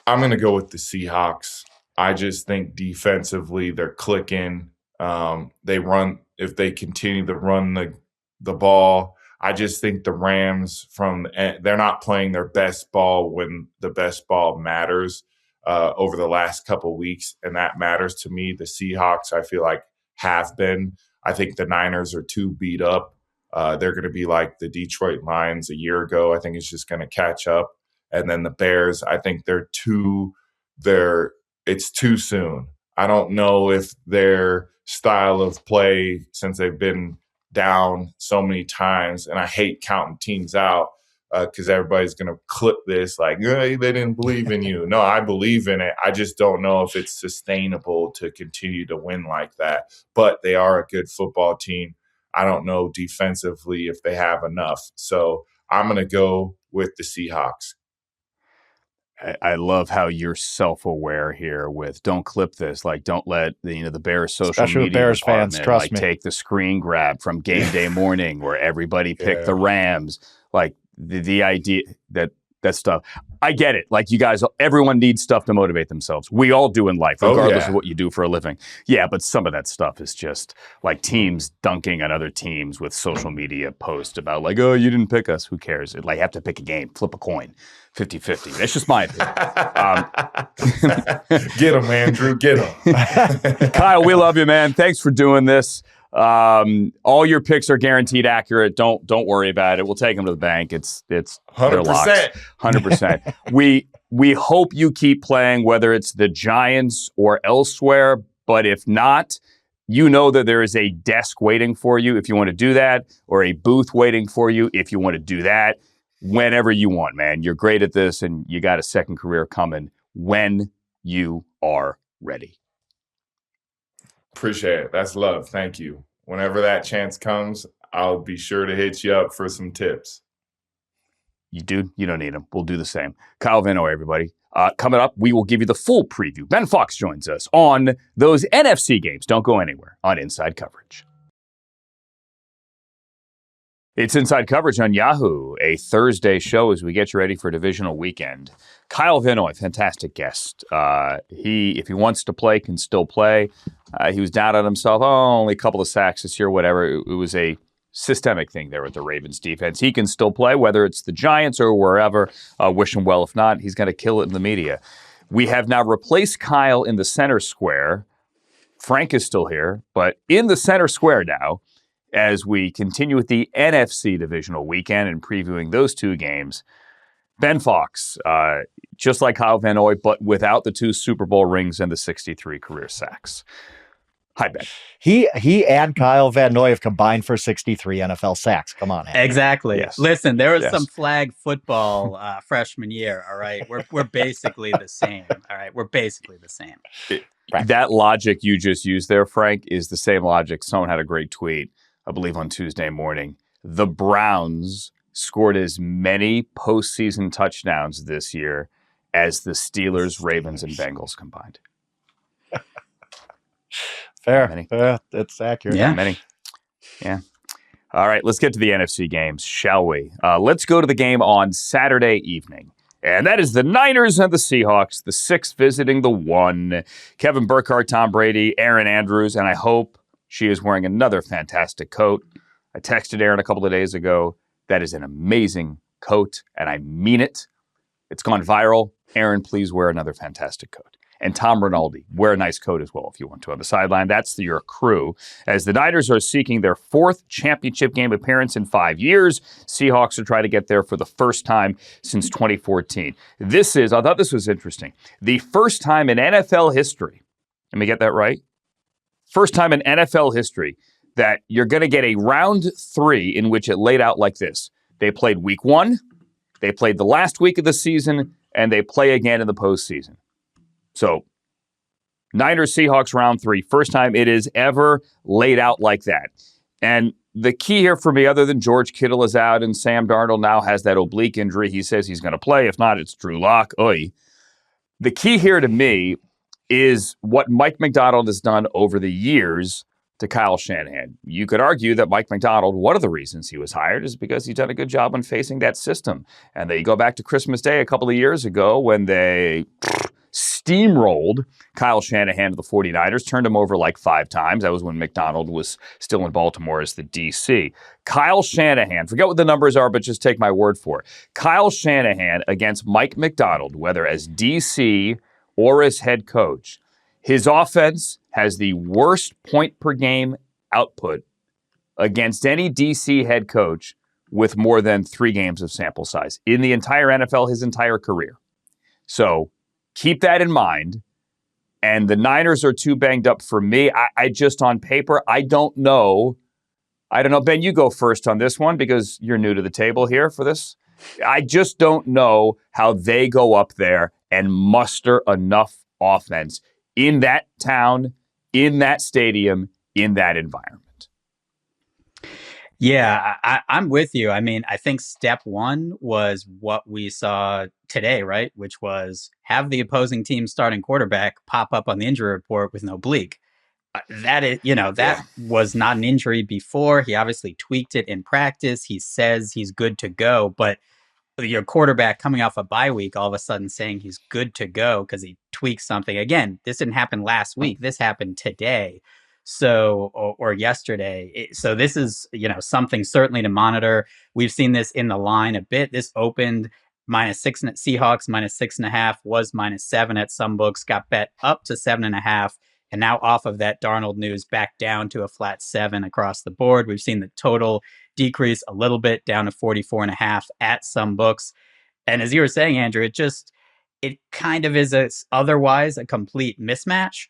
I'm going to go with the Seahawks. I just think defensively they're clicking. If they continue to run the ball, I just think the Rams they're not playing their best ball when the best ball matters over the last couple weeks, and that matters to me. The Seahawks, I feel like, have been. I think the Niners are too beat up They're going to be like the Detroit Lions a year ago. I think it's just going to catch up. And then the Bears, I think it's too soon. I don't know if their style of play, since they've been down so many times, and I hate counting teams out because everybody's going to clip this like, hey, they didn't believe in you. No, I believe in it. I just don't know if it's sustainable to continue to win like that. But they are a good football team. I don't know defensively if they have enough. So I'm going to go with the Seahawks. I love how you're self-aware here with don't clip this. Like, don't let the Bears social Especially media Bears fans, trust me. Take the screen grab from game day morning where everybody picked the Rams. Like the idea that stuff. I get it. Like you guys, everyone needs stuff to motivate themselves. We all do in life, regardless of what you do for a living. Yeah, but some of that stuff is just like teams dunking on other teams with social media posts about like, oh, you didn't pick us. Who cares? Like you have to pick a game, flip a coin, 50-50. That's just my opinion. Get him, Andrew. Get him. Kyle, we love you, man. Thanks for doing this. All your picks are guaranteed accurate. Don't worry about it. We'll take them to the bank. It's 100%. 100%. We hope you keep playing, whether it's the Giants or elsewhere. But if not, you know that there is a desk waiting for you if you want to do that, or a booth waiting for you if you want to do that. Whenever you want, man. You're great at this, and you got a second career coming when you are ready. Appreciate it. That's love. Thank you. Whenever that chance comes, I'll be sure to hit you up for some tips. You don't need them. We'll do the same. Kyle Van Noy, everybody. Coming up, we will give you the full preview. Ben Fawkes joins us on those NFC games. Don't go anywhere on Inside Coverage. It's Inside Coverage on Yahoo, a Thursday show as we get you ready for divisional weekend. Kyle Van Noy, fantastic guest. If he wants to play, can still play. He was down on himself. Only a couple of sacks this year, whatever. It was a systemic thing there with the Ravens defense. He can still play, whether it's the Giants or wherever. Wish him well. If not, he's going to kill it in the media. We have now replaced Kyle in the center square. Frank is still here, but in the center square now, as we continue with the NFC divisional weekend and previewing those two games, Ben Fawkes, just like Kyle Van Noy, but without the 2 Super Bowl rings and the 63 career sacks. Hi, Ben. He and Kyle Van Noy have combined for 63 NFL sacks. Come on, Henry. Exactly. Yes. Listen, there was some flag football freshman year. All right, we're basically the same. All right, we're basically the same. That logic you just used there, Frank, is the same logic. Someone had a great tweet, I believe on Tuesday morning. The Browns scored as many postseason touchdowns this year as the Steelers, Ravens, and Bengals combined. Fair. That's accurate. Yeah. Many. Yeah. All right, let's get to the NFC games, shall we? Let's go to the game on Saturday evening. And that is the Niners and the Seahawks, the 6 visiting the 1. Kevin Burkhardt, Tom Brady, Aaron Andrews, and I hope she is wearing another fantastic coat. I texted Aaron a couple of days ago. That is an amazing coat, and I mean it. It's gone viral. Aaron, please wear another fantastic coat. And Tom Rinaldi, wear a nice coat as well if you want to on the sideline. That's your crew. As the Niners are seeking their 4th championship game appearance in 5 years, Seahawks are trying to get there for the first time since 2014. I thought this was interesting, the first time in NFL history, let me get that right, first time in NFL history that you're going to get a round 3 in which it laid out like this. They played week 1, they played the last week of the season, and they play again in the postseason. So, Niners, Seahawks, round 3. First time it is ever laid out like that. And the key here for me, other than George Kittle is out and Sam Darnold now has that oblique injury, he says he's going to play. If not, it's Drew Lock. Oy. The key here to me is what Mike Macdonald has done over the years to Kyle Shanahan. You could argue that Mike Macdonald, one of the reasons he was hired is because he's done a good job on facing that system. And they go back to Christmas Day a couple of years ago when they steamrolled Kyle Shanahan to the 49ers, turned him over like 5 times. That was when Macdonald was still in Baltimore as the DC. Kyle Shanahan, forget what the numbers are, but just take my word for it. Kyle Shanahan against Mike Macdonald, whether as DC or as head coach, his offense has the worst point per game output against any DC head coach with more than 3 games of sample size in the entire NFL, his entire career. So keep that in mind. And the Niners are too banged up for me. I just, on paper, I don't know. Ben, you go first on this one because you're new to the table here for this. I just don't know how they go up there and muster enough offense in that town, in that stadium, in that environment. Yeah, I'm with you. I mean, I think step one was what we saw today, right? Which was have the opposing team starting quarterback pop up on the injury report with an oblique. That was not an injury before. He obviously tweaked it in practice. He says he's good to go, but your quarterback coming off a bye week, all of a sudden saying he's good to go because he tweaked something. Again, this didn't happen last week. This happened today. So, or yesterday. So this is, something certainly to monitor. We've seen this in the line a bit. This opened -6, Seahawks -6.5, was -7 at some books, got bet up to 7.5. And now off of that Darnold news, back down to a flat 7 across the board. We've seen the total decrease a little bit down to 44.5 at some books. And as you were saying, Andrew, it kind of is otherwise a complete mismatch.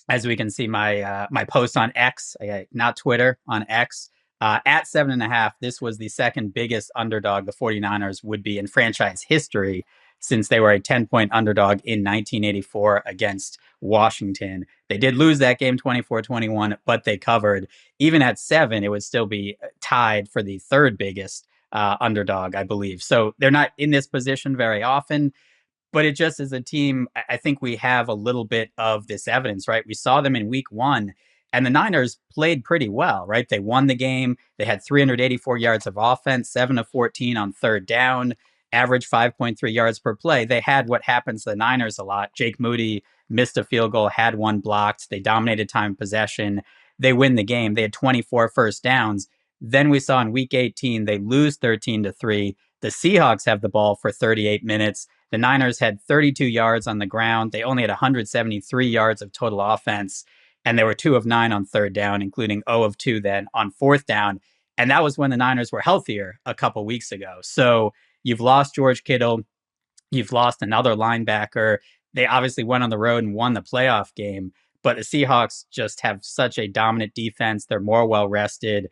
As we can see, my post on X, not Twitter, on X, at 7.5, this was the second biggest underdog the 49ers would be in franchise history since they were a 10-point underdog in 1984 against Washington. They did lose that game 24-21, but they covered. Even at 7, it would still be tied for the third biggest underdog, I believe. So they're not in this position very often. But it just is a team, I think we have a little bit of this evidence, right? We saw them in week 1, and the Niners played pretty well, right? They won the game. They had 384 yards of offense, 7 of 14 on third down, average 5.3 yards per play. They had what happens to the Niners a lot. Jake Moody missed a field goal, had one blocked. They dominated time possession. They win the game. They had 24 first downs. Then we saw in week 18, they lose 13-3. The Seahawks have the ball for 38 minutes. The Niners had 32 yards on the ground. They only had 173 yards of total offense, and they were 2 of 9 on third down, including 0 of 2 then on fourth down. And that was when the Niners were healthier a couple weeks ago. So you've lost George Kittle. You've lost another linebacker. They obviously went on the road and won the playoff game, but the Seahawks just have such a dominant defense. They're more well-rested.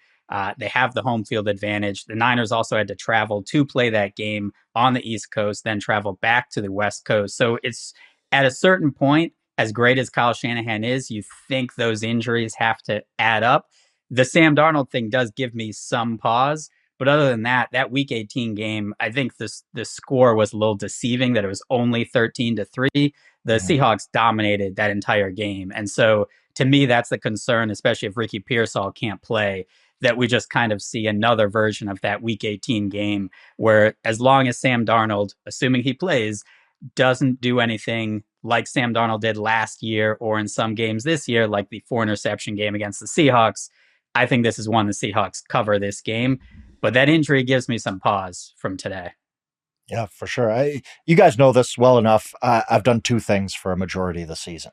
They have the home field advantage. The Niners also had to travel to play that game on the East Coast, then travel back to the West Coast. So it's at a certain point, as great as Kyle Shanahan is, you think those injuries have to add up. The Sam Darnold thing does give me some pause. But other than that week 18 game, I think the score was a little deceiving that it was only 13-3. The Seahawks dominated that entire game. And so to me, that's the concern, especially if Ricky Pearsall can't play, that we just kind of see another version of that week 18 game where as long as Sam Darnold, assuming he plays, doesn't do anything like Sam Darnold did last year or in some games this year, like the 4-interception game against the Seahawks, I think this is one the Seahawks cover this game. But that injury gives me some pause from today. Yeah, for sure. You guys know this well enough. I've done 2 things for a majority of the season.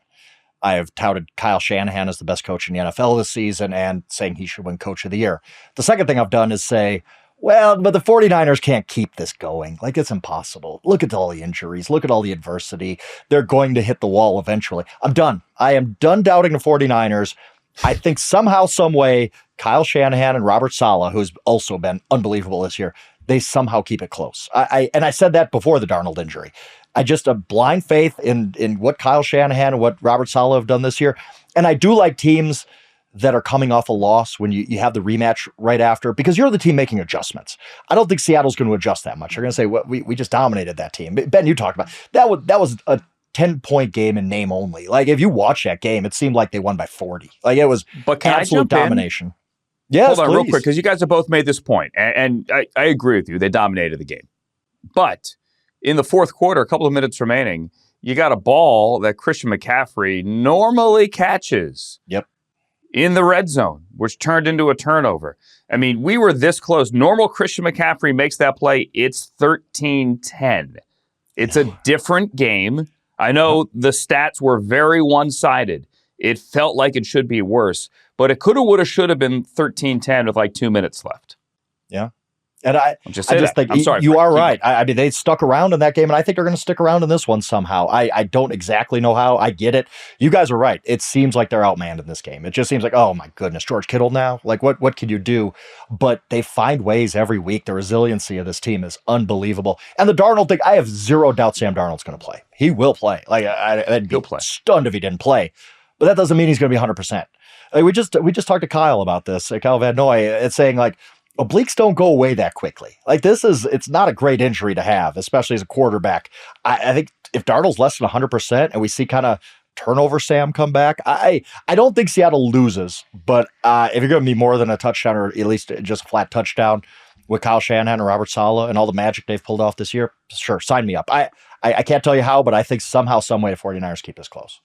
I have touted Kyle Shanahan as the best coach in the NFL this season and saying he should win Coach of the Year. The second thing I've done is say, well, but the 49ers can't keep this going. Like, it's impossible. Look at all the injuries. Look at all the adversity. They're going to hit the wall eventually. I'm done. I am done doubting the 49ers. I think somehow, some way, Kyle Shanahan and Robert Saleh, who's also been unbelievable this year, they somehow keep it close. And I said that before the Darnold injury. I just have blind faith in what Kyle Shanahan and what Robert Saleh have done this year. And I do like teams that are coming off a loss when you have the rematch right after, because you're the team making adjustments. I don't think Seattle's going to adjust that much. They're going to say, well, we just dominated that team. Ben, you talked about that was a 10-point game in name only. Like, if you watch that game, it seemed like they won by 40. Like, it was absolute domination. Yes, hold on real quick, because you guys have both made this point, and I agree with you. They dominated the game. But in the fourth quarter, a couple of minutes remaining, you got a ball that Christian McCaffrey normally catches in the red zone, which turned into a turnover. I mean, we were this close. Normal Christian McCaffrey makes that play. It's 13-10. It's a different game. I know the stats were very one-sided It felt like it should be worse, but it coulda, woulda, shoulda been 13-10 with like 2 minutes left. Yeah. And I just think I'm sorry, you Frank, are right. I mean, they stuck around in that game, and I think they're going to stick around in this one somehow. I don't exactly know how. I get it. You guys are right. It seems like they're outmanned in this game. It just seems like, oh my goodness, George Kittle now? Like, what can you do? But they find ways every week. The resiliency of this team is unbelievable. And the Darnold thing, I have zero doubt Sam Darnold's going to play. He will play. Like, I'd be stunned if he didn't play. But that doesn't mean he's going to be 100%. Like, we just talked to Kyle about this, Kyle Van Noy. It's saying, like, obliques don't go away that quickly. Like, it's not a great injury to have, especially as a quarterback. I think if Darnold's less than 100% and we see kind of turnover Sam come back, I don't think Seattle loses. But if you're going to be more than a touchdown, or at least just a flat touchdown with Kyle Shanahan and Robert Saleh and all the magic they've pulled off this year, sure, sign me up. I can't tell you how, but I think somehow, some way, the 49ers keep this close.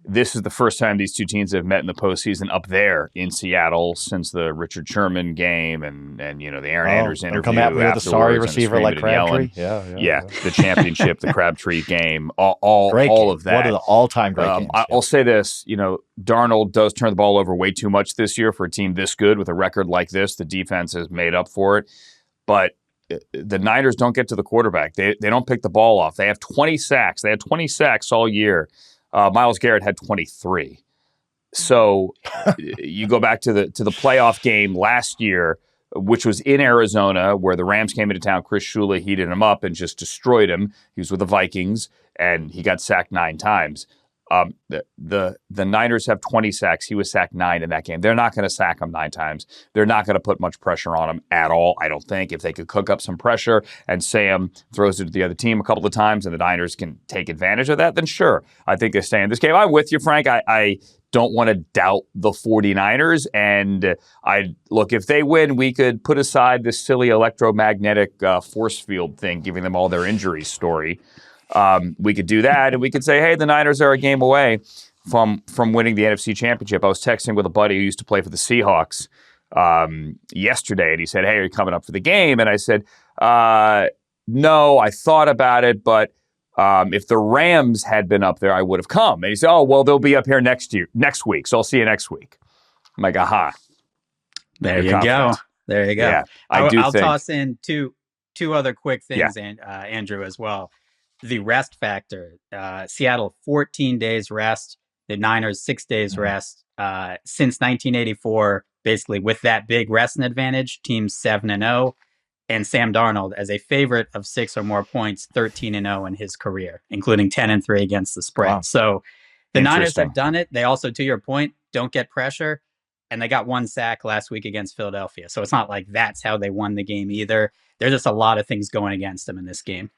This is the first time these two teams have met in the postseason up there in Seattle since the Richard Sherman game and the Aaron Andrews interview. Come at me with a sorry receiver like Crabtree. Yeah, the championship, the Crabtree game, all of that. One of the all-time great games. I'll say this, Darnold does turn the ball over way too much this year for a team this good with a record like this. The defense has made up for it, but the Niners don't get to the quarterback. They don't pick the ball off. They have 20 sacks. They had 20 sacks all year. Myles Garrett had 23. So you go back to the playoff game last year, which was in Arizona, where the Rams came into town. Chris Shula heated him up and just destroyed him. He was with the Vikings, and he got sacked 9 times. The Niners have 20 sacks. He was sacked 9 in that game. They're not going to sack him 9 times. They're not going to put much pressure on him at all, I don't think. If they could cook up some pressure and Sam throws it to the other team a couple of times and the Niners can take advantage of that, then sure, I think they stay in this game. I'm with you, Frank. I don't want to doubt the 49ers. And look, if they win, we could put aside this silly electromagnetic force field thing, giving them all their injuries story. We could do that, and we could say, hey, the Niners are a game away from winning the NFC Championship. I was texting with a buddy who used to play for the Seahawks yesterday, and he said, hey, are you coming up for the game? And I said, no, I thought about it, but if the Rams had been up there, I would have come. And he said, oh, well, they'll be up here next week, so I'll see you next week. I'm like, aha. There you go. Yeah, I'll toss in two other quick things, and Andrew, as well. The rest factor, Seattle 14 days rest, the Niners 6 days rest. Since 1984, basically with that big resting advantage, teams 7-0, and Sam Darnold as a favorite of 6 or more points, 13-0 in his career, including 10-3 against the spread. Wow. So the Niners have done it. They also, to your point, don't get pressure, and they got 1 sack last week against Philadelphia. So it's not like that's how they won the game either. There's just a lot of things going against them in this game.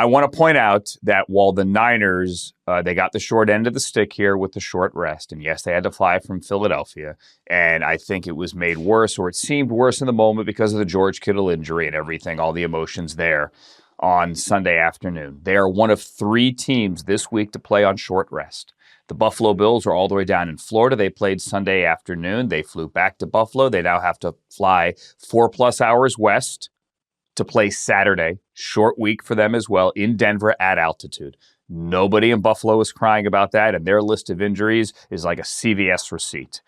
I want to point out that while the Niners, they got the short end of the stick here with the short rest, and yes, they had to fly from Philadelphia, and I think it was made worse, or it seemed worse in the moment because of the George Kittle injury and everything, all the emotions there on Sunday afternoon. They are one of 3 teams this week to play on short rest. The Buffalo Bills are all the way down in Florida. They played Sunday afternoon. They flew back to Buffalo. They now have to fly 4+ hours west to play Saturday. Short week for them as well in Denver at altitude. Nobody in Buffalo is crying about that, and their list of injuries is like a CVS receipt.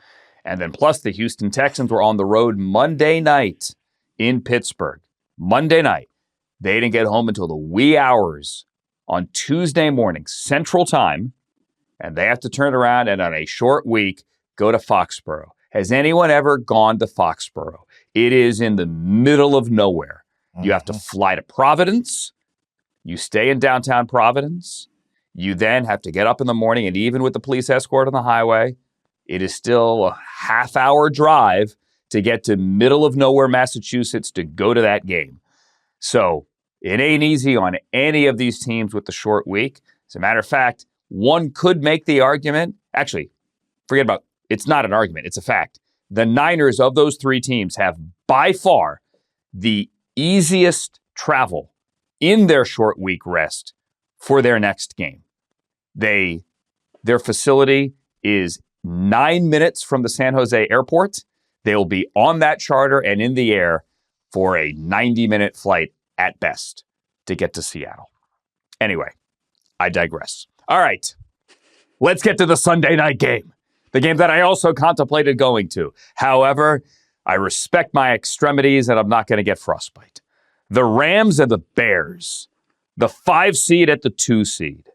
And then plus the Houston Texans were on the road Monday night in Pittsburgh. Monday night. They didn't get home until the wee hours on Tuesday morning, Central Time, and they have to turn around and on a short week go to Foxborough. Has anyone ever gone to Foxborough? It is in the middle of nowhere. You have to fly to Providence. You stay in downtown Providence. You then have to get up in the morning, and even with the police escort on the highway, it is still a half-hour drive to get to middle of nowhere, Massachusetts, to go to that game. So it ain't easy on any of these teams with the short week. As a matter of fact, one could make the argument, actually, forget about, it's not an argument, it's a fact. The Niners of those 3 teams have by far the easiest travel in their short week rest for their next game. Their facility is 9 minutes from the San Jose airport. They will be on that charter and in the air for a 90-minute flight at best to get to Seattle. Anyway, I digress. All right. Let's get to the Sunday night game, the game that I also contemplated going to. However, I respect my extremities and I'm not going to get frostbite. The Rams and the Bears, the 5 seed at the 2 seed.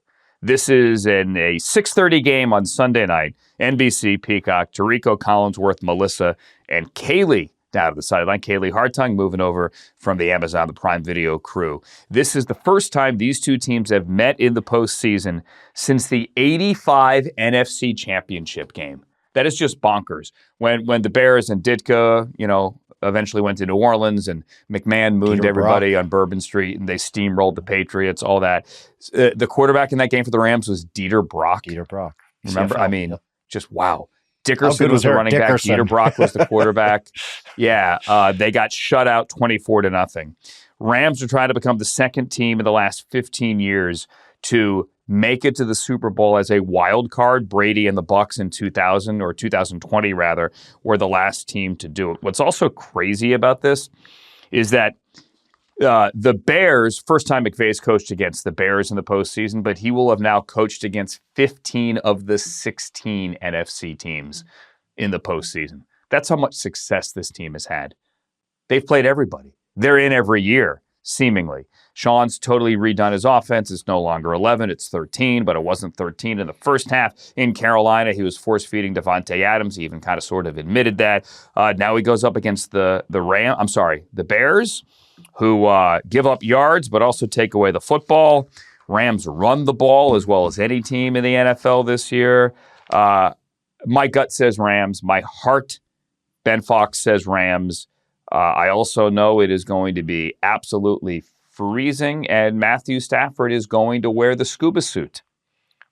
This is in a 6:30 game on Sunday night. NBC, Peacock, Tarico Collinsworth, Melissa, and Kaylee down to the sideline. Kaylee Hartung moving over from the Amazon, the Prime Video crew. This is the first time these two teams have met in the postseason since the '85 NFC Championship game. That is just bonkers. When the Bears and Ditka, eventually went to New Orleans and McMahon mooned everybody on Bourbon Street and they steamrolled the Patriots, all that. The quarterback in that game for the Rams was Dieter Brock. Remember? CFL. Just wow. Dickerson was the running back. Dieter Brock was the quarterback. Yeah, they got shut out 24-0. Rams are trying to become the second team in the last 15 years to make it to the Super Bowl as a wild card. Brady and the Bucs in 2000 or 2020 rather were the last team to do it. What's also crazy about this is that the Bears, first time McVay's coached against the Bears in the postseason, but he will have now coached against 15 of the 16 NFC teams in the postseason. That's how much success this team has had. They've played everybody. They're in every year, seemingly. Sean's totally redone his offense. It's no longer 11, it's 13, but it wasn't 13 in the first half. In Carolina, he was force-feeding Devontae Adams. He even kind of sort of admitted that. Now he goes up against the Bears, who give up yards but also take away the football. Rams run the ball as well as any team in the NFL this year. My gut says Rams. My heart, Ben Fawkes, says Rams. I also know it is going to be absolutely freezing, and Matthew Stafford is going to wear the scuba suit,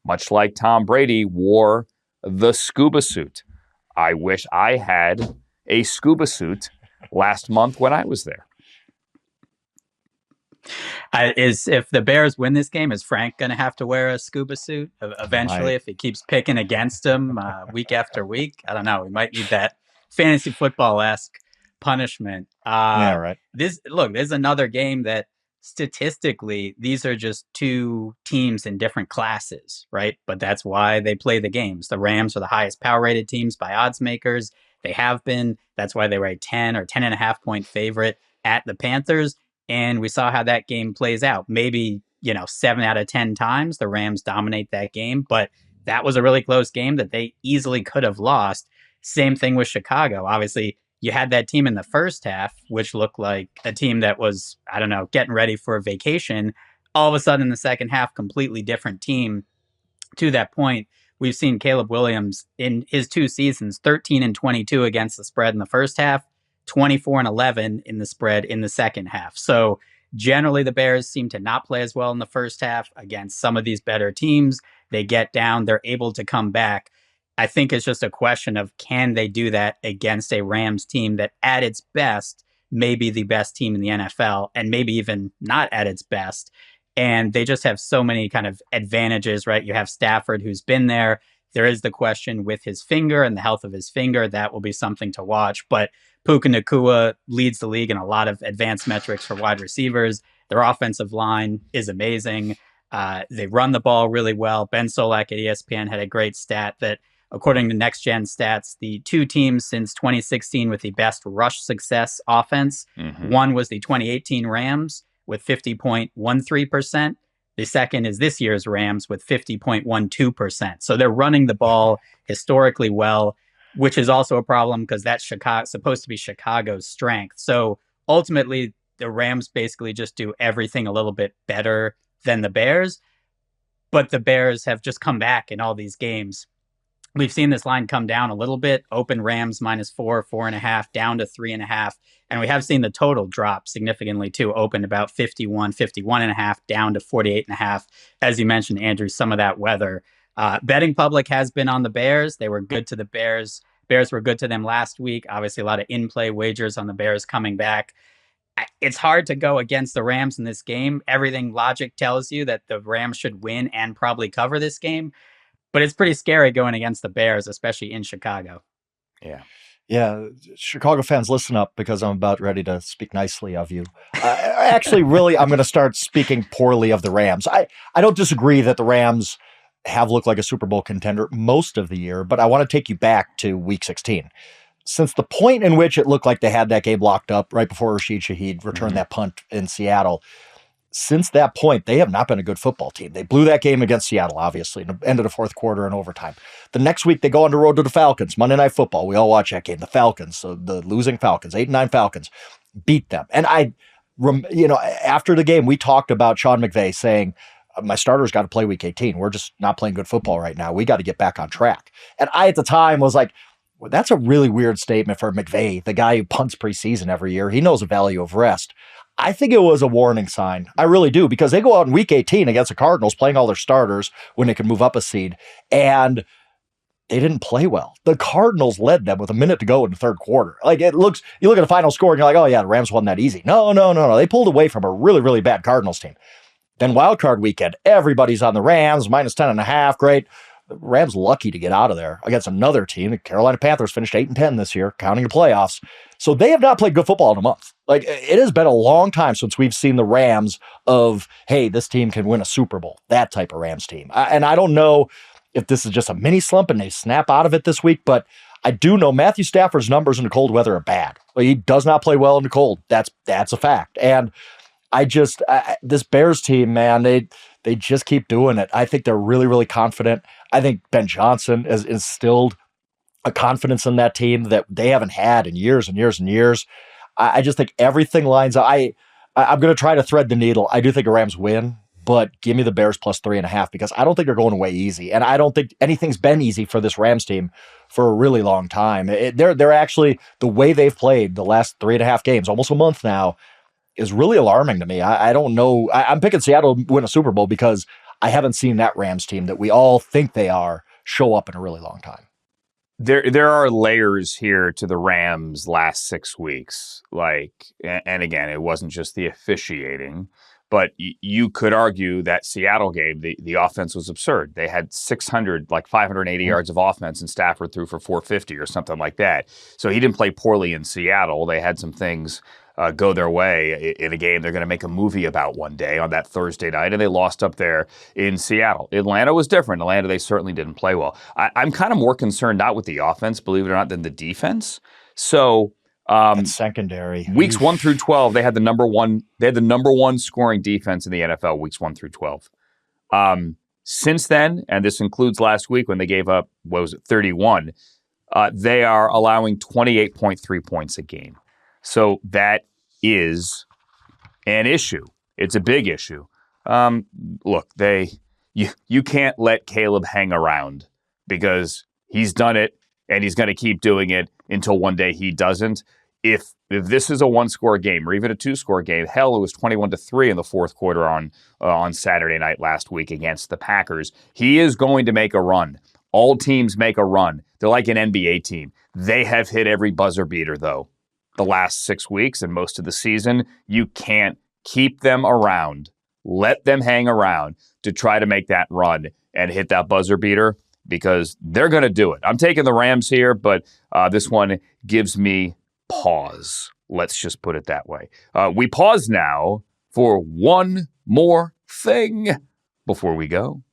much like Tom Brady wore the scuba suit. I wish I had a scuba suit last month when I was there. If the Bears win this game, is Frank going to have to wear a scuba suit eventually if he keeps picking against him week after week? I don't know. We might need that fantasy football-esque punishment. Yeah, right. There's another game that statistically, these are just two teams in different classes, right? But that's why they play the games. The Rams are the highest power-rated teams by odds makers. They have been. That's why they were a 10 or 10.5 point favorite at the Panthers. And we saw how that game plays out. Maybe, 7 out of 10 times the Rams dominate that game, but that was a really close game that they easily could have lost. Same thing with Chicago. Obviously, you had that team in the first half, which looked like a team that was, getting ready for a vacation. All of a sudden, in the second half, completely different team. To that point, we've seen Caleb Williams in his 2 seasons, 13-22 against the spread in the first half, 24-11 in the spread in the second half. So generally, the Bears seem to not play as well in the first half against some of these better teams. They get down, they're able to come back. I think it's just a question of, can they do that against a Rams team that at its best may be the best team in the NFL and maybe even not at its best. And they just have so many kind of advantages, right? You have Stafford, who's been there. There is the question with his finger and the health of his finger. That will be something to watch. But Puka Nacua leads the league in a lot of advanced metrics for wide receivers. Their offensive line is amazing. They run the ball really well. Ben Solak at ESPN had a great stat that, according to Next Gen Stats, the 2 teams since 2016 with the best rush success offense, one was the 2018 Rams with 50.13%. The second is this year's Rams with 50.12%. So they're running the ball historically well, which is also a problem because that's supposed to be Chicago's strength. So ultimately, the Rams basically just do everything a little bit better than the Bears. But the Bears have just come back in all these games. We've seen this line come down a little bit, open Rams -4, 4.5, down to 3.5. And we have seen the total drop significantly too, opened about 51.5, down to 48.5. As you mentioned, Andrew, some of that weather. Betting public has been on the Bears. They were good to the Bears. Bears were good to them last week. Obviously, a lot of in-play wagers on the Bears coming back. It's hard to go against the Rams in this game. Everything logic tells you that the Rams should win and probably cover this game. But it's pretty scary going against the Bears, especially in Chicago. Yeah. Chicago fans, listen up, because I'm about ready to speak nicely of you. Actually, really, I'm going to start speaking poorly of the Rams. I don't disagree that the Rams have looked like a Super Bowl contender most of the year, but I want to take you back to week 16. Since the point in which it looked like they had that game locked up right before Rashid Shaheed returned that punt in Seattle, since that point, they have not been a good football team. They blew that game against Seattle, obviously, in the end of the fourth quarter and overtime. The next week, they go on the road to the Falcons, Monday Night Football. We all watch that game. The Falcons, so the losing Falcons, 8-9 Falcons, beat them. And after the game, we talked about Sean McVay saying, my starters got to play week 18. We're just not playing good football right now. We got to get back on track. And I, at the time, was like, well, that's a really weird statement for McVay, the guy who punts preseason every year. He knows the value of rest. I think it was a warning sign. I really do, because they go out in week 18 against the Cardinals playing all their starters when they can move up a seed, and they didn't play well. The Cardinals led them with a minute to go in the third quarter. Like, you look at the final score and you're like, oh yeah, the Rams won that easy. No. They pulled away from a really, really bad Cardinals team. Then wildcard weekend, everybody's on the Rams, minus 10.5, great. The Rams lucky to get out of there against another team. The Carolina Panthers finished 8-10 this year, counting the playoffs. So they have not played good football in a month. Like, it has been a long time since we've seen the Rams of, hey, this team can win a Super Bowl, that type of Rams team. And I don't know if this is just a mini slump and they snap out of it this week, but I do know Matthew Stafford's numbers in the cold weather are bad. Like, he does not play well in the cold. That's a fact. And this Bears team, man, they just keep doing it. I think they're really, really confident. I think Ben Johnson has instilled a confidence in that team that they haven't had in years and years and years. I just think everything lines up. I'm going to try to thread the needle. I do think the Rams win, but give me the Bears plus 3.5, because I don't think they're going away easy. And I don't think anything's been easy for this Rams team for a really long time. They're actually, the way they've played the last 3.5 games, almost a month now, is really alarming to me. I don't know. I'm picking Seattle to win a Super Bowl because I haven't seen that Rams team that we all think they are show up in a really long time. There are layers here to the Rams' last 6 weeks. And again, it wasn't just the officiating, but you could argue that Seattle game, the offense was absurd. They had 580 yards of offense, and Stafford threw for 450 or something like that. So he didn't play poorly in Seattle. They had some things go their way in a game they're going to make a movie about one day on that Thursday night, and they lost up there in Seattle. Atlanta was different. Atlanta, they certainly didn't play well. I'm kind of more concerned not with the offense, believe it or not, than the defense. So secondary weeks 1 through 12, they had the number one scoring defense in the NFL weeks 1 through 12. Since then, and this includes last week when they gave up 31, they are allowing 28.3 points a game. So that is an issue. It's a big issue. Look, you can't let Caleb hang around, because he's done it and he's going to keep doing it until one day he doesn't. If this is a one-score game or even a two-score game, hell, it was 21-3 in the fourth quarter on Saturday night last week against the Packers. He is going to make a run. All teams make a run. They're like an NBA team. They have hit every buzzer beater, though, the last 6 weeks and most of the season. You can't keep them around. Let them hang around to try to make that run and hit that buzzer beater, because they're going to do it. I'm taking the Rams here, but this one gives me pause. Let's just put it that way. We pause now for one more thing before we go.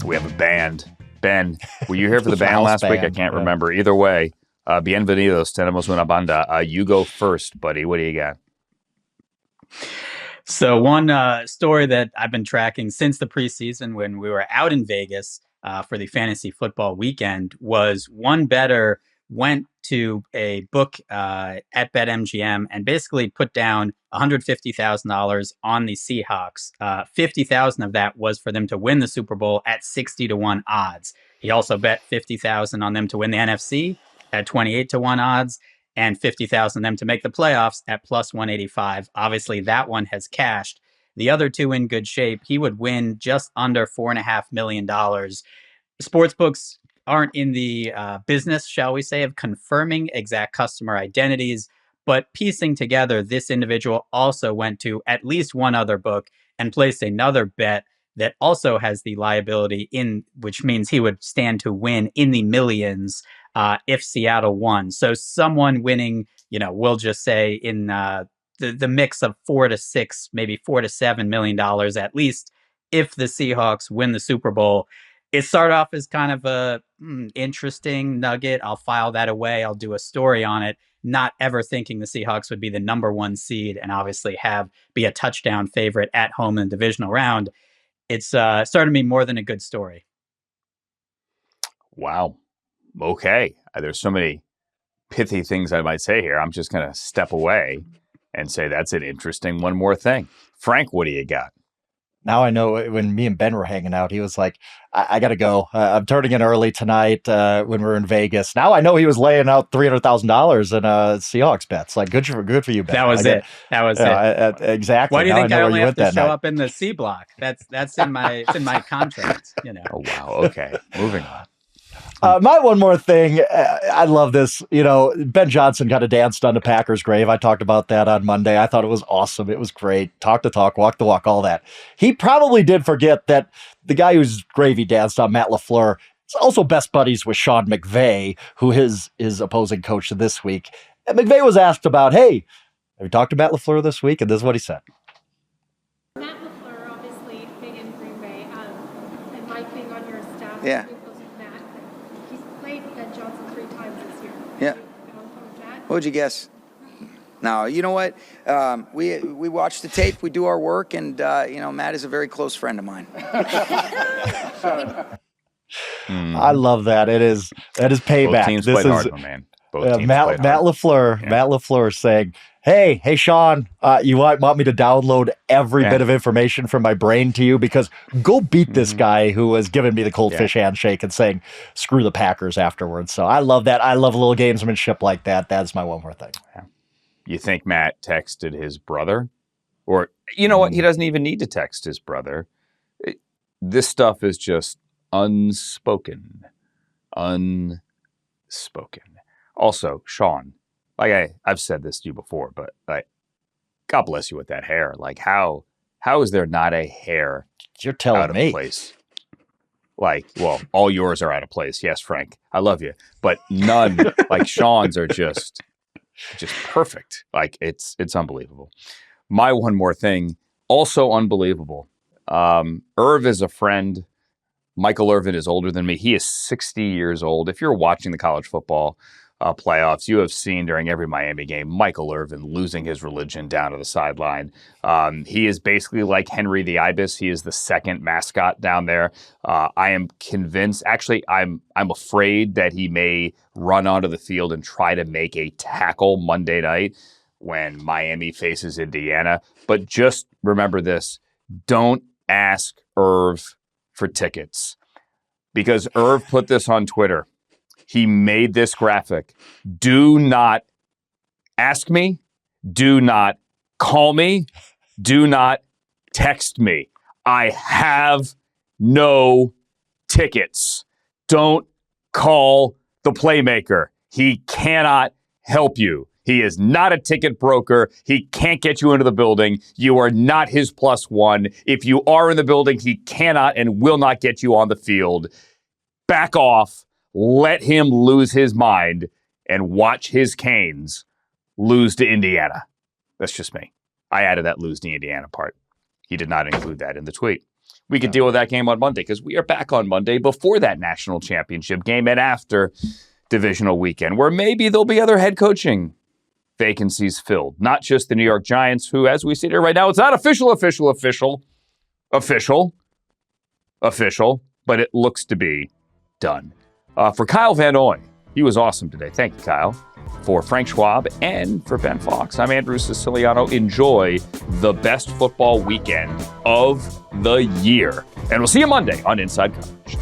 We have a band. Ben, were you here for the band last week? I can't remember. Either way, bienvenidos, tenemos una banda. You go first, buddy. What do you got? So one story that I've been tracking since the preseason when we were out in Vegas for the fantasy football weekend was one bettor went to a book at BetMGM and basically put down $150,000 on the Seahawks. 50,000 of that was for them to win the Super Bowl at 60-1 odds. He also bet 50,000 on them to win the NFC at 28-1 odds, and 50,000 on them to make the playoffs at plus 185. Obviously, that one has cashed. The other two in good shape. He would win just under $4.5 million. Sportsbooks aren't in the business, shall we say, of confirming exact customer identities, but piecing together, this individual also went to at least one other book and placed another bet that also has the liability in, which means he would stand to win in the millions. if Seattle won. So someone winning, we'll just say in the mix of $4 to $6, maybe $4 to $7 million at least, if the Seahawks win the Super Bowl. It started off as kind of a interesting nugget. I'll file that away. I'll do a story on it. Not ever thinking the Seahawks would be the number one seed and obviously be a touchdown favorite at home in the divisional round. It's starting to be more than a good story. Wow. Okay. There's so many pithy things I might say here. I'm just going to step away and say that's an interesting one more thing. Frank, what do you got? Now I know when me and Ben were hanging out, he was like, I got to go. I'm turning in early tonight when we're in Vegas. Now I know he was laying out $300,000 in Seahawks bets. Like, good for you, Ben. That was it. Exactly. Why do you think I only have to show up in the C block? That's in my contract. Oh, wow. Okay. Moving on. My one more thing, I love this. Ben Johnson got a dance done to Packers' grave. I talked about that on Monday. I thought it was awesome. It was great. Talk the talk, walk the walk, all that. He probably did forget that the guy whose grave he danced on, Matt LaFleur, is also best buddies with Sean McVay, who is his opposing coach this week. And McVay was asked about, hey, have you talked to Matt LaFleur this week? And this is what he said. Matt LaFleur, obviously big in Green Bay, and Mike being on your staff. Yeah. Yeah. What would you guess? No, you know what? We watch the tape, we do our work, and Matt is a very close friend of mine. I love that. That is payback. Both teams played hard, my man. Matt LaFleur saying, Hey, Sean, you want me to download every bit of information from my brain to you? Because go beat this guy who has given me the cold fish handshake and saying, screw the Packers afterwards. So I love that. I love a little gamesmanship like that. That's my one more thing. Yeah. You think Matt texted his brother? Or, you know what? He doesn't even need to text his brother. This stuff is just unspoken. Also, Sean, like I've said this to you before, but God bless you with that hair. Like how is there not a hair You're telling out of me. place? All yours are out of place. Yes, Frank, I love you, but none like Sean's are just perfect. Like it's unbelievable. My one more thing, also unbelievable. Irv is a friend. Michael Irvin is older than me. He is 60 years old. If you're watching the college football playoffs, you have seen during every Miami game Michael Irvin losing his religion down to the sideline. He is basically like Henry the Ibis. He is the second mascot down there. I am convinced, actually, I'm afraid that he may run onto the field and try to make a tackle Monday night when Miami faces Indiana. But just remember this, don't ask Irv for tickets, because Irv put this on Twitter. He made this graphic. Do not ask me. Do not call me. Do not text me. I have no tickets. Don't call the playmaker. He cannot help you. He is not a ticket broker. He can't get you into the building. You are not his +1. If you are in the building, he cannot and will not get you on the field. Back off. Let him lose his mind and watch his Canes lose to Indiana. That's just me. I added that lose to Indiana part. He did not include that in the tweet. We could deal with that game on Monday because we are back on Monday before that national championship game and after divisional weekend, where maybe there'll be other head coaching vacancies filled. Not just the New York Giants, who, as we sit here right now, it's not official, but it looks to be done. For Kyle Van Noy, he was awesome today. Thank you, Kyle. For Frank Schwab and for Ben Fawkes, I'm Andrew Siciliano. Enjoy the best football weekend of the year. And we'll see you Monday on Inside Coverage.